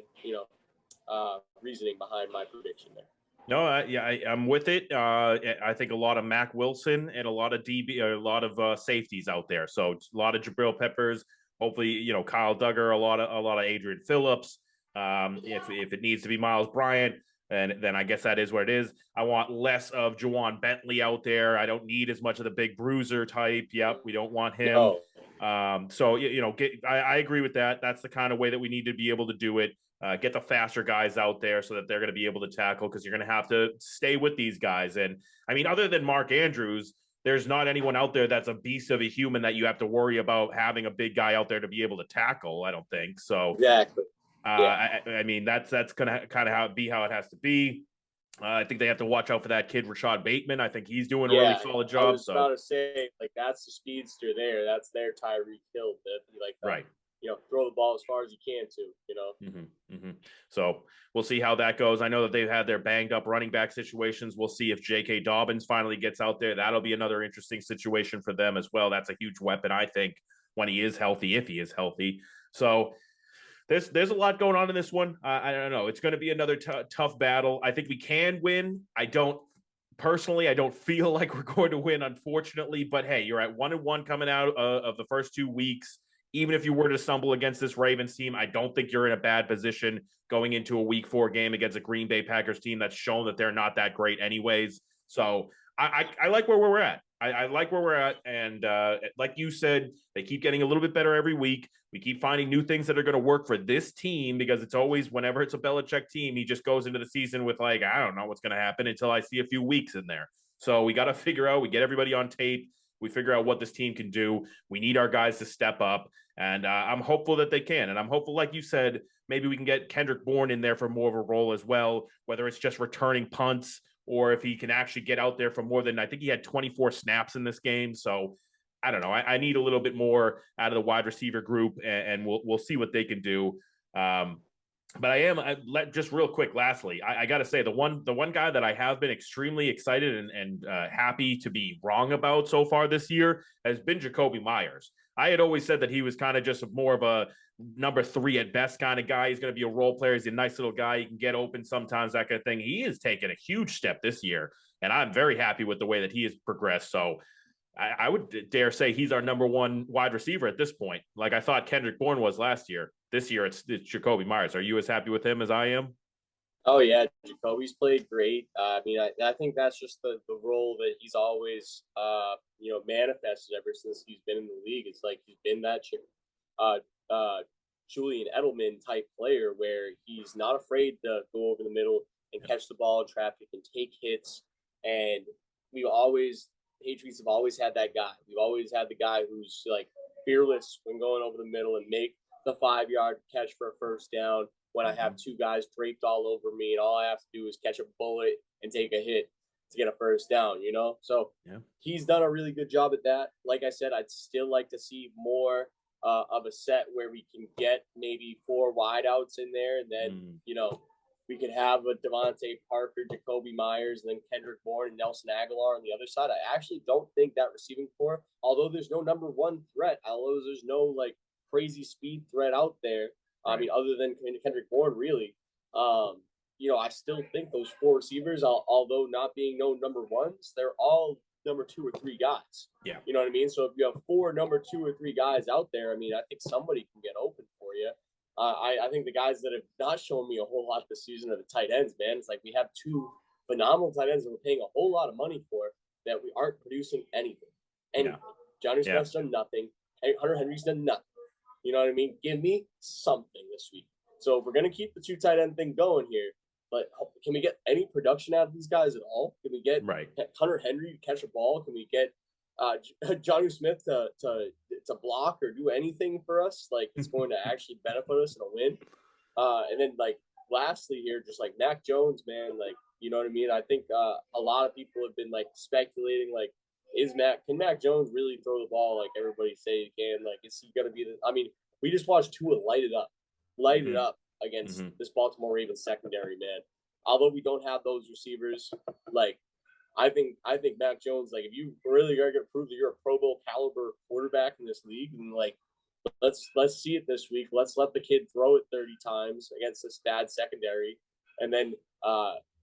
reasoning behind my prediction there. No, I'm with it. I think a lot of Mac Wilson and a lot of DB, a lot of safeties out there. So a lot of Jabril Peppers. Hopefully, Kyle Duggar, a lot of Adrian Phillips. If it needs to be Miles Bryant, and then I guess that is what it is. I want less of Jawan Bentley out there. I don't need as much of the big bruiser type. Yep, we don't want him. No, So I agree with that. That's the kind of way that we need to be able to do it. Get the faster guys out there so that they're going to be able to tackle, because you're going to have to stay with these guys. And I mean, other than Mark Andrews, there's not anyone out there that's a beast of a human that you have to worry about having a big guy out there to be able to tackle. I don't think so. exactly. Yeah. I mean, that's going to kind of how it has to be. I think they have to watch out for that kid, Rashad Bateman. I think he's doing a really solid job. I was about to say, like, that's the speedster there. That's their Tyreek Hill. Like, right. Throw the ball as far as you can to, So we'll see how that goes. I know that they've had their banged up running back situations. We'll see if J.K. Dobbins finally gets out there. That'll be another interesting situation for them as well. That's a huge weapon, I think, when he is healthy, if he is healthy. So there's a lot going on in this one. I don't know. It's going to be another tough battle. I think we can win. I don't feel like we're going to win, unfortunately. But hey, you're at 1-1 coming out of the first 2 weeks. Even if you were to stumble against this Ravens team, I don't think you're in a bad position going into a Week 4 game against a Green Bay Packers team that's shown that they're not that great anyways. So I like where we're at. I like where we're at. And like you said, they keep getting a little bit better every week. We keep finding new things that are going to work for this team, because it's always, whenever it's a Belichick team, he just goes into the season with like, I don't know what's going to happen until I see a few weeks in there. So we got to figure out, we get everybody on tape. We figure out what this team can do. We need our guys to step up. And I'm hopeful that they can. And I'm hopeful, like you said, maybe we can get Kendrick Bourne in there for more of a role as well, whether it's just returning punts or if he can actually get out there for more than, I think he had 24 snaps in this game. So I don't know. I need a little bit more out of the wide receiver group, and we'll see what they can do. But just real quick, lastly, I got to say the one guy that I have been extremely excited and happy to be wrong about so far this year has been Jakobi Meyers. I had always said that he was kind of just more of a number 3 at best kind of guy. He's going to be a role player. He's a nice little guy. He can get open sometimes, that kind of thing. He has taken a huge step this year, and I'm very happy with the way that he has progressed. So I would dare say he's our number 1 wide receiver at this point. Like I thought Kendrick Bourne was last year. This year it's Jakobi Meyers. Are you as happy with him as I am? Oh yeah, Jacoby's played great. I mean, I think that's just the role that he's always manifested ever since he's been in the league. It's like he's been that uh, uh, Julian Edelman type player where he's not afraid to go over the middle and catch the ball in traffic and take hits. And Patriots have always had that guy. We've always had the guy who's like fearless when going over the middle and make the 5-yard catch for a first down when I have 2 guys draped all over me and all I have to do is catch a bullet and take a hit to get a first down, So he's done a really good job at that. Like I said, I'd still like to see more of a set where we can get maybe 4 wideouts in there, and then, we could have a Devontae Parker, Jakobi Meyers, and then Kendrick Bourne and Nelson Aguilar on the other side. I actually don't think that receiving core, although there's no number 1 threat, although there's no like crazy speed threat out there. I mean, other than Kendrick Bourne, really. I still think those 4 receivers, although not being no number 1s, they're all number 2 or 3 guys. Yeah. You know what I mean? So if you have 4 number 2 or 3 guys out there, I mean, I think somebody can get open for you. I think the guys that have not shown me a whole lot this season are the tight ends, man. It's like we have 2 phenomenal tight ends that we're paying a whole lot of money for that we aren't producing anything. Johnny Smith's done nothing. Hunter Henry's done nothing. You know what I mean? Give me something this week. So if we're going to keep the 2 tight end thing going here, but can we get any production out of these guys at all? Can we get Hunter Henry to catch a ball? Can we get Johnny Smith to block or do anything for us? Like it's going to actually benefit us in a win. And then like lastly here, just like Mac Jones, man, like, you know what I mean? I think a lot of people have been like speculating, like, can Mac Jones really throw the ball like everybody say he can? Like, is he going to be I mean, we just watched Tua light it up against this Baltimore Ravens secondary, man. Although we don't have those receivers, like, I think Mac Jones, like, if you really are going to prove that you're a Pro Bowl caliber quarterback in this league, and like, let's see it this week. Let's let the kid throw it 30 times against this bad secondary, and then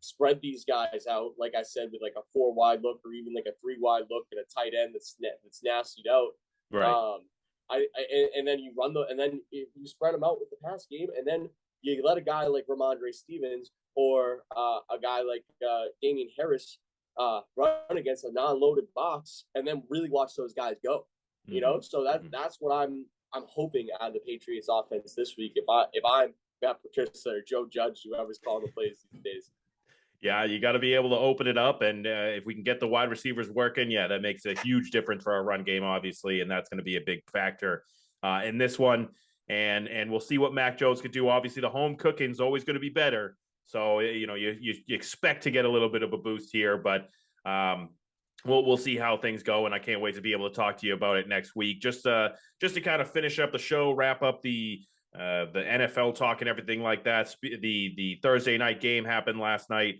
spread these guys out, like I said, with like a 4 wide look or even like a 3 wide look and a tight end that's nastied out. Right. And then you run and then you spread them out with the pass game, and then you let a guy like Ramondre Stevens or a guy like Damian Harris run against a non-loaded box, and then really watch those guys go. You know, so that's what I'm hoping out of the Patriots offense this week. If I'm Matt Patricia or Joe Judge, whoever's calling the plays these days. Yeah, you got to be able to open it up, and if we can get the wide receivers working, yeah, that makes a huge difference for our run game, obviously, and that's going to be a big factor in this one. And we'll see what Mac Jones could do. Obviously, the home cooking is always going to be better, so you know you expect to get a little bit of a boost here, but we'll see how things go, and I can't wait to be able to talk to you about it next week. Just to kind of finish up the show, wrap up the NFL talk and everything like that. The Thursday night game happened last night.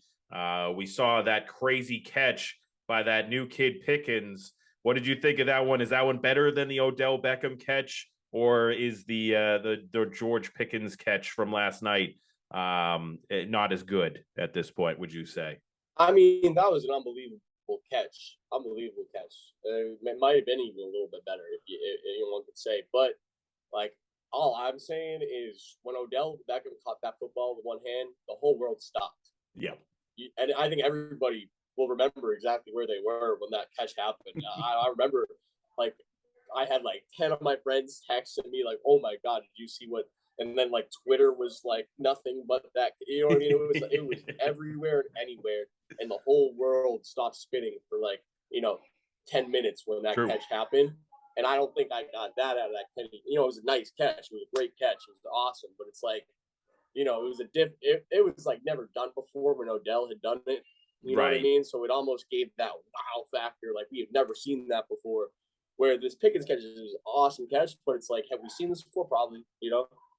We saw that crazy catch by that new kid Pickens. What did you think of that one? Is that one better than the Odell Beckham catch, or is the George Pickens catch from last night not as good at this point, would you say? I mean, that was an unbelievable catch. It might have been even a little bit better, if anyone could say. But like, all I'm saying is when Odell Beckham caught that football with one hand, the whole world stopped. Yeah. And I think everybody will remember exactly where they were when that catch happened. I remember, like, I had like 10 of my friends texting me like, "Oh my God, did you see what?" And then like Twitter was like nothing but that. You know what I mean? It was everywhere and anywhere, and the whole world stopped spinning for like 10 minutes when that catch happened. And I don't think I got that out of that catch. It was a nice catch. It was a great catch. It was awesome. But it's like, it was it was like never done before when Odell had done it. You know what I mean? So it almost gave that wow factor. Like, we have never seen that before. Where this Pickens catch is an awesome catch, but it's like, have we seen this before? Probably,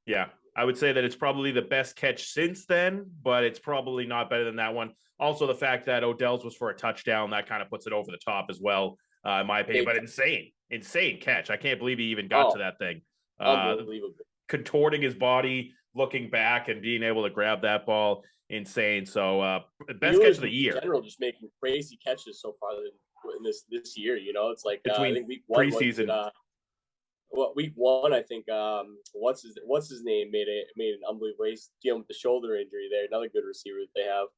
Yeah, I would say that it's probably the best catch since then, but it's probably not better than that one. Also, the fact that Odell's was for a touchdown, that kind of puts it over the top as well, in my opinion. But insane catch. I can't believe he even got to that thing. Unbelievable. Contorting his body, looking back, and being able to grab that ball, insane. So, best catch of the year. In general, just making crazy catches so far in this year. It's like between I think week one preseason. Week one, I think what's his name made an unbelievable. He's dealing with the shoulder injury there. Another good receiver that they have.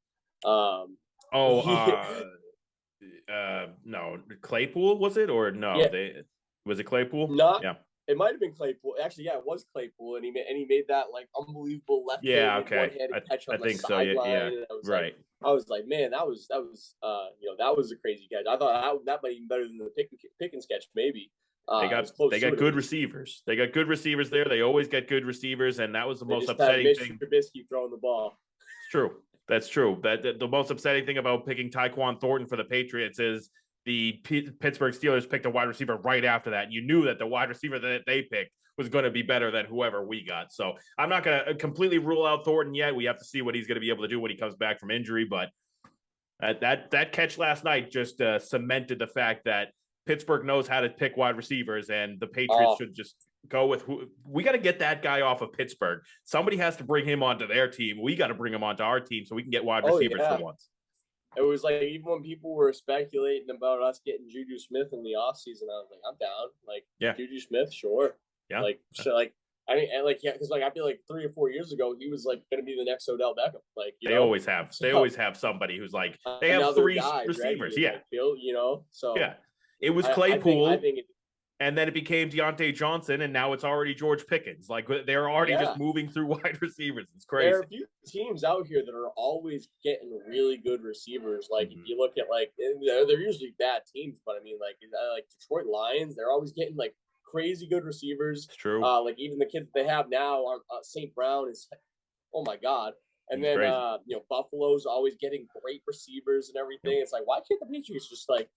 No, Claypool was it, or no? Yeah. Was it Claypool? Yeah. It might have been Claypool. Actually, yeah, it was Claypool, and he made that like unbelievable one-handed catch on the sideline. I was like, man, that was a crazy catch. I thought that might be even better than the Pickens catch, maybe. They got good receivers. They got good receivers there. They always get good receivers, and that was the most upsetting thing. Trubisky throwing the ball. It's true. That's true. The most upsetting thing about picking Tyquan Thornton for the Patriots is the Pittsburgh Steelers picked a wide receiver right after that. You knew that the wide receiver that they picked was going to be better than whoever we got. So I'm not going to completely rule out Thornton yet. We have to see what he's going to be able to do when he comes back from injury. But that catch last night just cemented the fact that Pittsburgh knows how to pick wide receivers, and the Patriots should just go with we got to get that guy off of Pittsburgh. Somebody has to bring him onto their team. We got to bring him onto our team so we can get wide receivers for once. It was like, even when people were speculating about us getting Juju Smith in the offseason, I was like, I'm down. Like, Juju Smith, sure. Yeah. Because I feel like 3 or 4 years ago, he was like going to be the next Odell Beckham. Like, they always have. They always have somebody who's like, they have 3 receivers. Yeah. So yeah. It was Claypool, I think and then it became Deontay Johnson, and now it's already George Pickens. Like, they're already just moving through wide receivers. It's crazy. There are a few teams out here that are always getting really good receivers. Like, if you look at, like, they're usually bad teams, but I mean, like Detroit Lions, they're always getting like crazy good receivers. It's true. Like, even the kids that they have now, St. Brown is, oh my God. And then, Buffalo's always getting great receivers and everything. It's like, why can't the Patriots just, like,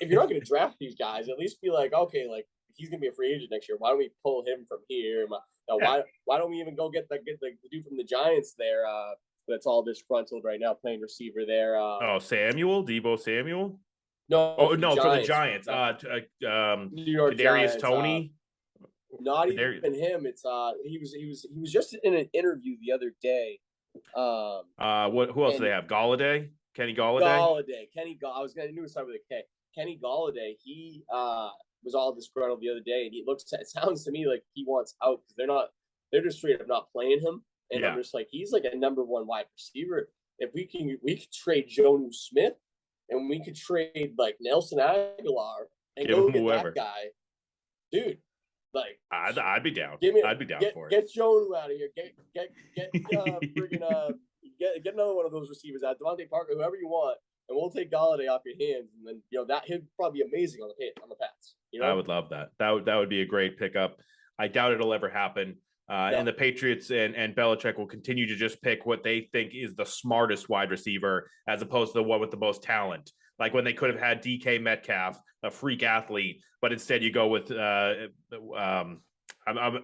if you're not going to draft these guys, at least be like, okay, like, he's going to be a free agent next year. Why don't we pull him from here? Why don't we even go get the dude from the Giants there that's all disgruntled right now playing receiver there? Debo Samuel? No. For the Giants. New York Kadarius Giants, Toney? Not even him. It's he was just in an interview the other day Who else do And they have? Galladay? Kenny Galladay? Galladay, I knew it started with a K. Kenny Galladay, he was all disgruntled the other day, and it sounds to me like he wants out because they're just straight up not playing him. And I'm Yeah. just like, he's like a number one wide receiver. If we could trade Jonu Smith, and we could trade like Nelson Aguilar and Give go him get whoever. that guy, dude. Like, I'd be down. give me I'd be down for it. Get Jonu out of here. Get another one of those receivers out, Devontae Parker, whoever you want, and we'll take Galladay off your hands, and then that he'd probably be amazing on the Pats. I would love that. That would be a great pickup. I doubt it'll ever happen. And the Patriots and Belichick will continue to just pick what they think is the smartest wide receiver as opposed to the one with the most talent. Like when they could have had DK Metcalf, a freak athlete, but instead you go with I'm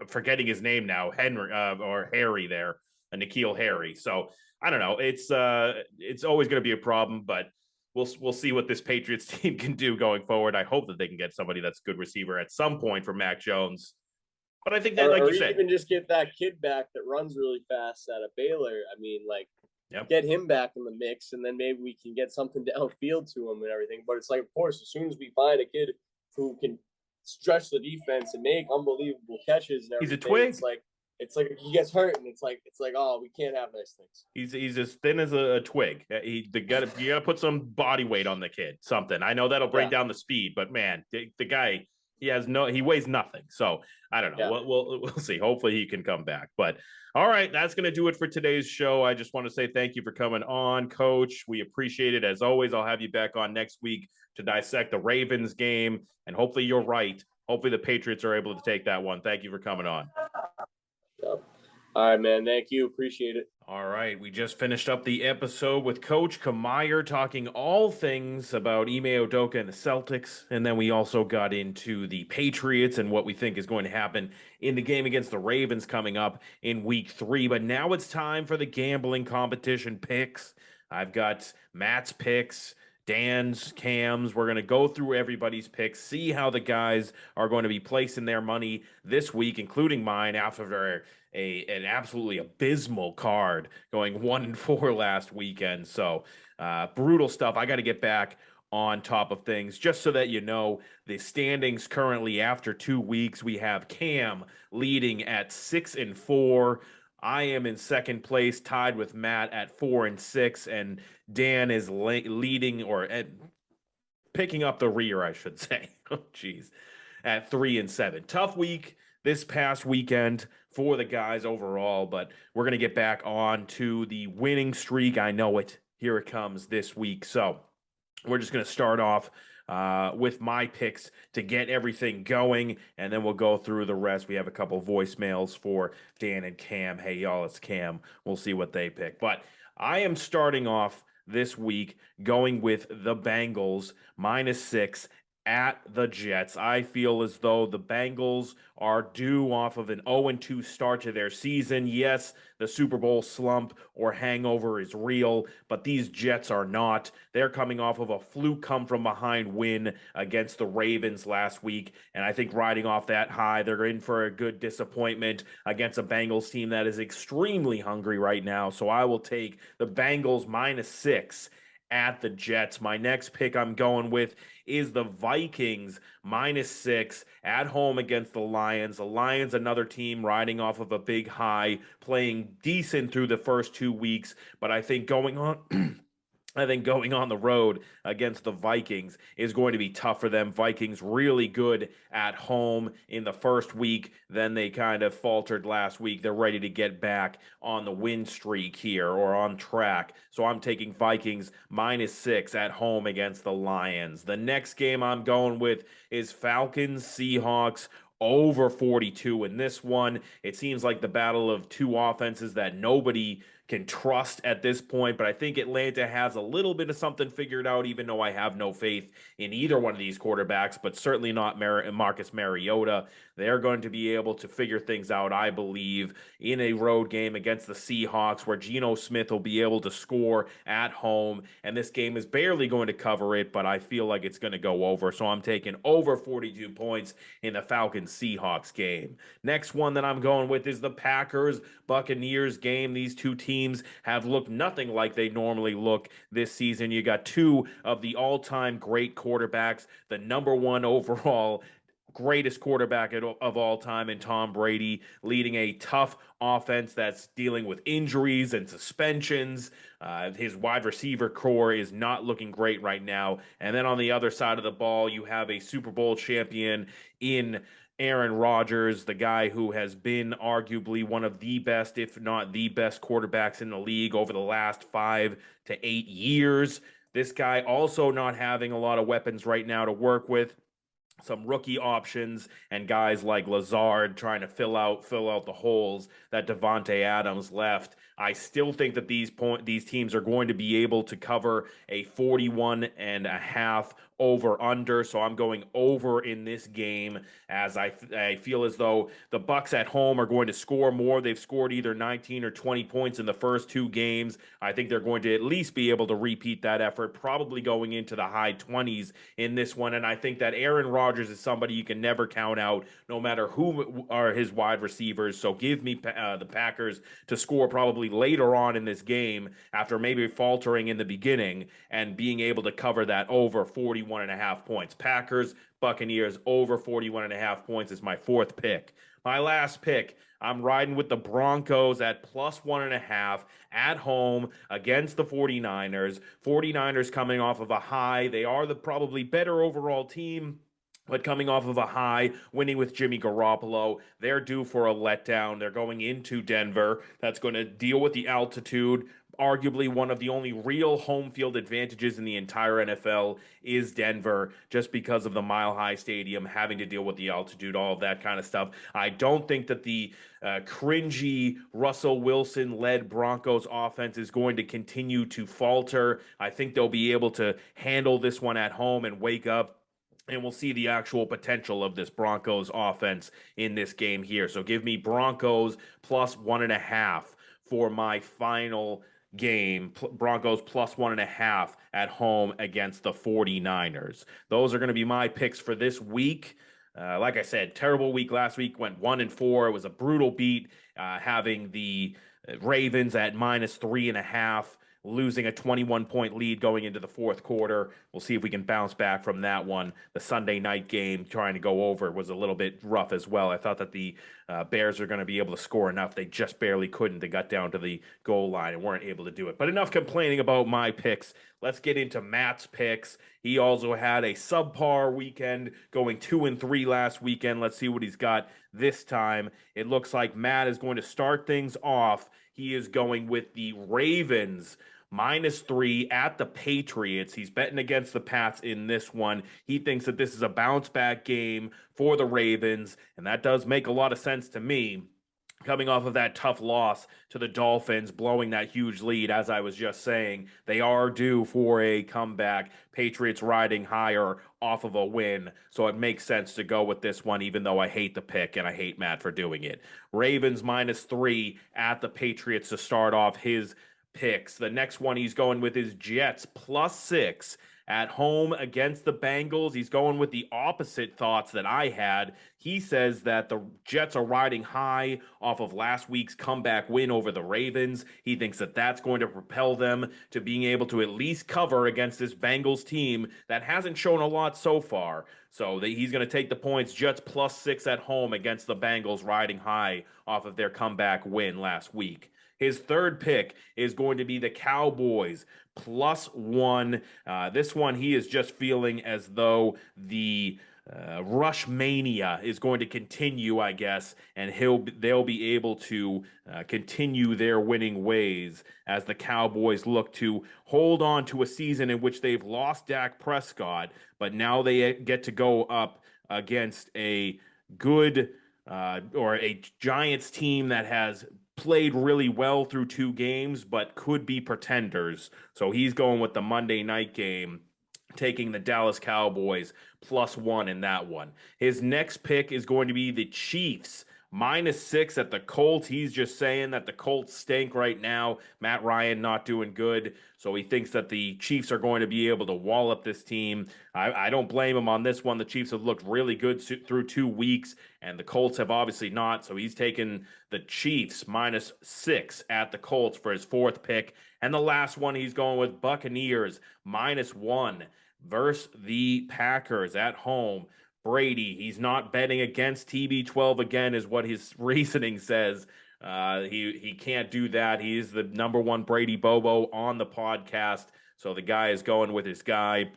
forgetting his name now, Henry or Harry there, N'Keal Harry. So I don't know. It's always going to be a problem, but we'll see what this Patriots team can do going forward. I hope that they can get somebody that's a good receiver at some point for Mac Jones. But I think that, like you said, even just get that kid back that runs really fast out of Baylor. I mean, like, yep. Get him back in the mix, and then maybe we can get something downfield to him and everything. But it's like, of course, as soon as we find a kid who can stretch the defense and make unbelievable catches and everything, he's a twig. It's like he gets hurt, and it's like, oh, we can't have nice things. He's as thin as a twig. You got to put some body weight on the kid. Something. I know that'll bring down the speed, but man, the guy. He weighs nothing. So I don't know. Yeah. We'll see. Hopefully he can come back. But all right, that's going to do it for today's show. I just want to say thank you for coming on, Coach. We appreciate it. As always, I'll have you back on next week to dissect the Ravens game. And hopefully you're right. Hopefully the Patriots are able to take that one. Thank you for coming on. Yep. All right, man. Thank you. Appreciate it. All right. We just finished up the episode with Coach Camire talking all things about Ime Udoka and the Celtics. And then we also got into the Patriots and what we think is going to happen in the game against the Ravens coming up in week 3. But now it's time for the gambling competition picks. I've got Matt's picks, Dan's, Cam's. We're going to go through everybody's picks, see how the guys are going to be placing their money this week, including mine after an absolutely abysmal card going 1-4 last weekend. So brutal stuff. I got to get back on top of things just so that you know the standings currently after 2 weeks. We have Cam leading at 6-4. I am in second place, tied with Matt at 4-6, and Dan is leading or picking up the rear, I should say. Oh, geez, at 3-7. Tough week this past weekend for the guys overall, but we're going to get back on to the winning streak. I know it. Here it comes this week. So we're just going to start off with my picks to get everything going, and then we'll go through the rest. We have a couple voicemails for Dan and Cam. Hey, y'all, it's Cam. We'll see what they pick. But I am starting off this week going with the Bengals -6 at the Jets. I feel as though the Bengals are due off of an 0-2 start to their season. Yes, the Super Bowl slump or hangover is real, but these Jets are not. They're coming off of a fluke come-from-behind win against the Ravens last week, and I think riding off that high, they're in for a good disappointment against a Bengals team that is extremely hungry right now. So I will take the Bengals -6 at the Jets. My next pick I'm going with is the Vikings -6 at home against the Lions. The Lions, another team riding off of a big high, playing decent through the first 2 weeks, but I think going on the road against the Vikings is going to be tough for them. Vikings really good at home in the first week. Then they kind of faltered last week. They're ready to get back on the win streak here or on track. So I'm taking Vikings -6 at home against the Lions. The next game I'm going with is Falcons Seahawks over 42. In this one, it seems like the battle of two offenses that nobody can trust at this point, but I think Atlanta has a little bit of something figured out, even though I have no faith in either one of these quarterbacks, but certainly not Marcus Mariota. They're going to be able to figure things out, I believe, in a road game against the Seahawks, where Geno Smith will be able to score at home, and this game is barely going to cover it, but I feel like it's going to go over, so I'm taking over 42 points in the Falcons-Seahawks game. Next one that I'm going with is the Packers-Buccaneers game. These two teams teams have looked nothing like they normally look this season. You got two of the all-time great quarterbacks, the number one overall greatest quarterback of all time in Tom Brady, leading a tough offense that's dealing with injuries and suspensions. His wide receiver core is not looking great right now. And then on the other side of the ball, you have a Super Bowl champion in Aaron Rodgers, the guy who has been arguably one of the best, if not the best quarterbacks in the league over the last 5 to 8 years. This guy also not having a lot of weapons right now to work with, some rookie options and guys like Lazard trying to fill out the holes that Devontae Adams left. I still think that these teams are going to be able to cover a 41.5 over under, so I'm going over in this game, as I feel as though the Bucks at home are going to score more. They've scored either 19 or 20 points in the first two games. I think they're going to at least be able to repeat that effort, probably going into the high 20s in this one. And I think that Aaron Rodgers is somebody you can never count out, no matter who are his wide receivers. So give me the Packers to score probably later on in this game, after maybe faltering in the beginning, and being able to cover that over 41.5 points. Packers, Buccaneers over 41.5 points is my fourth pick. My last pick, I'm riding with the Broncos at +1.5 at home against the 49ers. 49ers coming off of a high. They are the probably better overall team, but coming off of a high, winning with Jimmy Garoppolo. They're due for a letdown. They're going into Denver. That's going to deal with the altitude. Arguably one of the only real home field advantages in the entire NFL is Denver, just because of the Mile High Stadium, having to deal with the altitude, all of that kind of stuff. I don't think that the cringy Russell Wilson-led Broncos offense is going to continue to falter. I think they'll be able to handle this one at home and wake up, and we'll see the actual potential of this Broncos offense in this game here. So give me Broncos +1.5 for my final game. Broncos +1.5 at home against the 49ers. Those are going to be my picks for this week. Like I said, terrible week last week, went 1-4. It was a brutal beat, having the Ravens at -3.5, losing a 21-point lead going into the fourth quarter. We'll see if we can bounce back from that one. The Sunday night game, trying to go over, was a little bit rough as well. I thought that the Bears are going to be able to score enough. They just barely couldn't. They got down to the goal line and weren't able to do it. But enough complaining about my picks. Let's get into Matt's picks. He also had a subpar weekend, going 2-3 last weekend. Let's see what he's got this time. It looks like Matt is going to start things off. He is going with the Ravens -3 at the Patriots. He's betting against the Pats in this one. He thinks that this is a bounce back game for the Ravens, and that does make a lot of sense to me, coming off of that tough loss to the Dolphins, blowing that huge lead. As I was just saying, they are due for a comeback. Patriots riding higher off of a win, so it makes sense to go with this one, even though I hate the pick and I hate Matt for doing it. Ravens -3 at the Patriots to start off his picks. The next one he's going with is Jets +6 at home against the Bengals. He's going with the opposite thoughts that I had. He says that the Jets are riding high off of last week's comeback win over the Ravens. He thinks that that's going to propel them to being able to at least cover against this Bengals team that hasn't shown a lot so far. So he's going to take the points. Jets +6 at home against the Bengals, riding high off of their comeback win last week. His third pick is going to be the Cowboys +1. This one, he is just feeling as though the rush mania is going to continue, I guess, and they'll be able to continue their winning ways as the Cowboys look to hold on to a season in which they've lost Dak Prescott, but now they get to go up against a good or a Giants team that has played really well through 2 games, but could be pretenders. So he's going with the Monday night game, taking the Dallas Cowboys +1 in that one. His next pick is going to be the Chiefs -6 at the Colts. He's just saying that the Colts stink right now. Matt Ryan not doing good. So he thinks that the Chiefs are going to be able to wallop this team. I don't blame him on this one. The Chiefs have looked really good through 2 weeks, and the Colts have obviously not. So he's taken the Chiefs -6 at the Colts for his fourth pick. And the last one, he's going with Buccaneers -1 versus the Packers at home. Brady, he's not betting against TB12 again, is what his reasoning says. He can't do that. He is the number one Brady Bobo on the podcast, so the guy is going with his guy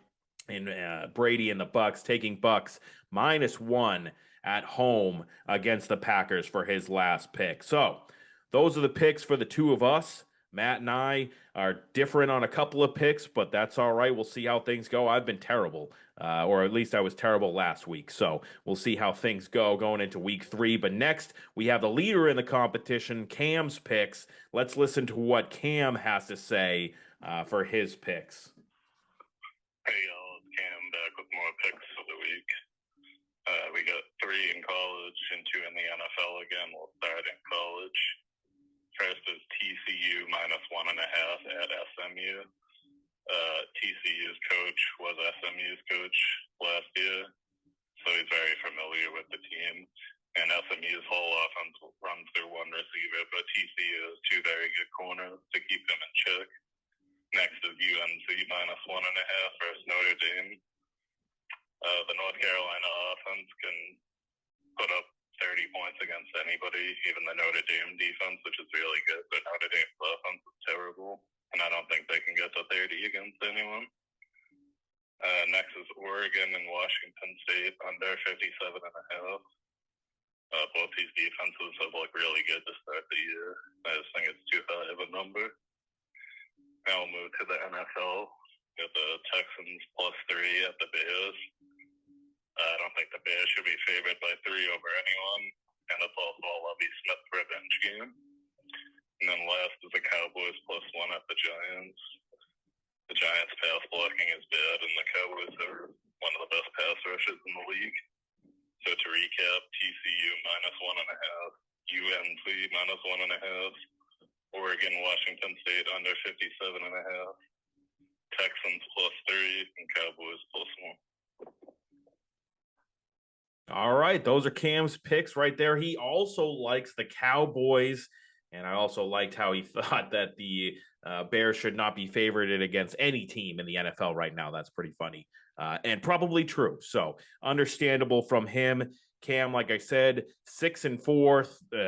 in Brady and the Bucks, taking Bucks -1 at home against the Packers for his last pick. So those are the picks for the two of us. Matt and I are different on a couple of picks, but that's all right. We'll see how things go. I've been terrible, or at least I was terrible last week. So we'll see how things go going into week 3. But next, we have the leader in the competition, Cam's picks. Let's listen to what Cam has to say for his picks. Hey, y'all. It's Cam back with more picks for the week. We got 3 in college and 2 in the NFL again. We'll start in college. First is TCU -1.5 at SMU. TCU's coach was SMU's coach last year, so he's very familiar with the team. And SMU's whole offense runs through one receiver, but TCU has 2 very good corners to keep him in check. Next is UNC -1.5 versus Notre Dame. The North Carolina offense can put up 30 points against anybody, even the Notre Dame defense, which is really good, but Notre Dame's offense is terrible, and I don't think they can get to 30 against anyone. Next is Oregon and Washington State under 57.5. Both these defenses have looked really good to start the year. I just think it's too high of a number. Now we'll move to the NFL. Got the Texans +3 at the Bears. I don't think the Bears should be favored by 3 over anyone, and it's also a Lovie Smith revenge game. And then last is the Cowboys +1 at the Giants. The Giants' pass blocking is bad, and the Cowboys are one of the best pass rushes in the league. So to recap, TCU -1.5, UNC -1.5, Oregon, Washington State under 57.5, Texans +3, and Cowboys +1. All right, those are Cam's picks right there. He also likes the Cowboys, and I also liked how he thought that the Bears should not be favored against any team in the NFL right now. That's pretty funny and probably true. So understandable from him. Cam, like I said, 6-4,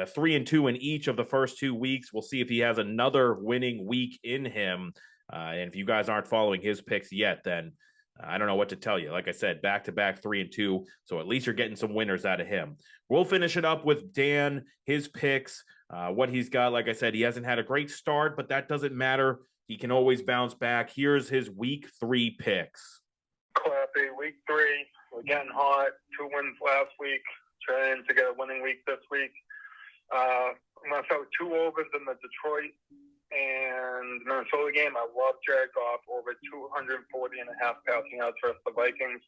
3-2 in each of the first 2 weeks. We'll see if he has another winning week in him. And if you guys aren't following his picks yet, then I don't know what to tell you. Like I said, back-to-back 3-2. So at least you're getting some winners out of him. We'll finish it up with Dan, his picks, what he's got. Like I said, he hasn't had a great start, but that doesn't matter. He can always bounce back. Here's his week 3 picks. Clappy, week 3. We're getting hot. 2 wins last week. Trying to get a winning week this week. I'm going to start with 2 overs in the Detroit and Minnesota game. I love Jared Goff over 240.5 passing yards versus the Vikings.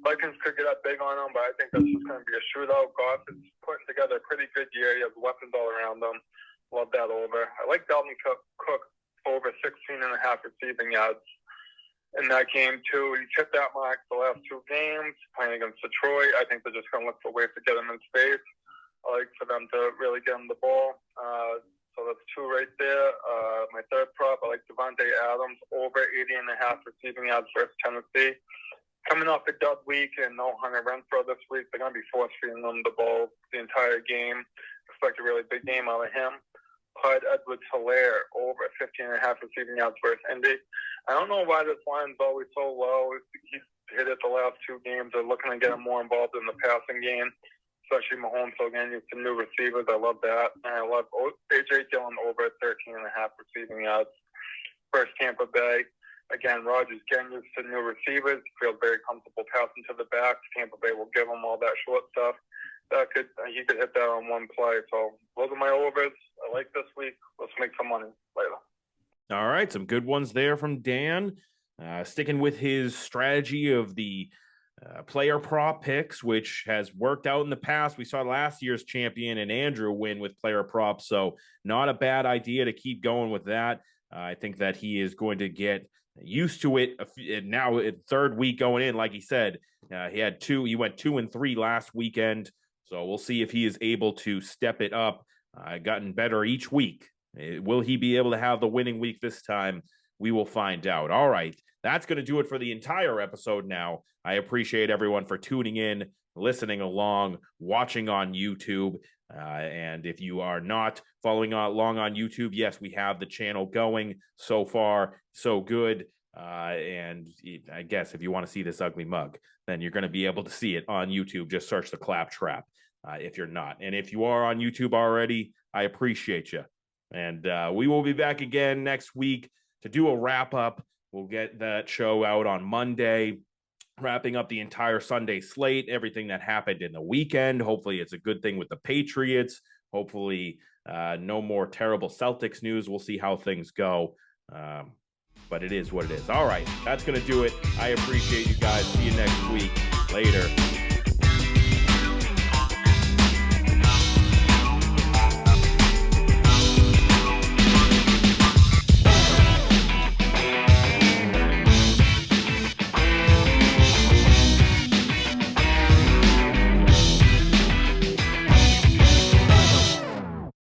Vikings could get up big on them, but I think that's just going to be a shootout. Goff is putting together a pretty good year. He has weapons all around them. Love that over. I like Dalvin Cook over 16.5 receiving yards in that game too. He's hit that mark the last 2 games playing against Detroit. I think they're just going to look for ways to get him in space. I like for them to really get him the ball. So that's 2 right there. My third prop, I like Devontae Adams over 80.5 receiving yards versus Tennessee. Coming off a dud week and no Hunter Renfrow this week, they're going to be force-feeding them the ball the entire game. Expect a really big game out of him. Clyde Edwards-Helaire over 15.5 receiving yards versus Indy. I don't know why this line's always so low. He's hit it the last 2 games. They're looking to get him more involved in the passing game, especially Mahomes. So again, you some new receivers. I love that. And I love A.J. Dillon over 13.5 receiving yards versus Tampa Bay. Again, Rodgers getting used to new receivers. Feels very comfortable passing to the back. Tampa Bay will give him all that short stuff. He could hit that on one play. So those are my overs. I like this week. Let's make some money later. All right, some good ones there from Dan. Sticking with his strategy of the player prop picks, which has worked out in the past. We saw last year's champion and Andrew win with player props, so not a bad idea to keep going with that. I think that he is going to get used to it now. Third week going in, like he said, he went 2-3 last weekend, so we'll see if he is able to step it up. Gotten better each week. Will he be able to have the winning week this time? We will find out. All right. That's going to do it for the entire episode now. I appreciate everyone for tuning in, listening along, watching on YouTube. And if you are not following along on YouTube, yes, we have the channel going. So far, so good. And I guess if you want to see this ugly mug, then you're going to be able to see it on YouTube. Just search the Clapp Trap if you're not. And if you are on YouTube already, I appreciate you. And we will be back again next week to do a wrap up. We'll get that show out on Monday, wrapping up the entire Sunday slate, everything that happened in the weekend. Hopefully it's a good thing with the Patriots. Hopefully no more terrible Celtics news. We'll see how things go. But it is what it is. All right, that's going to do it. I appreciate you guys. See you next week. Later.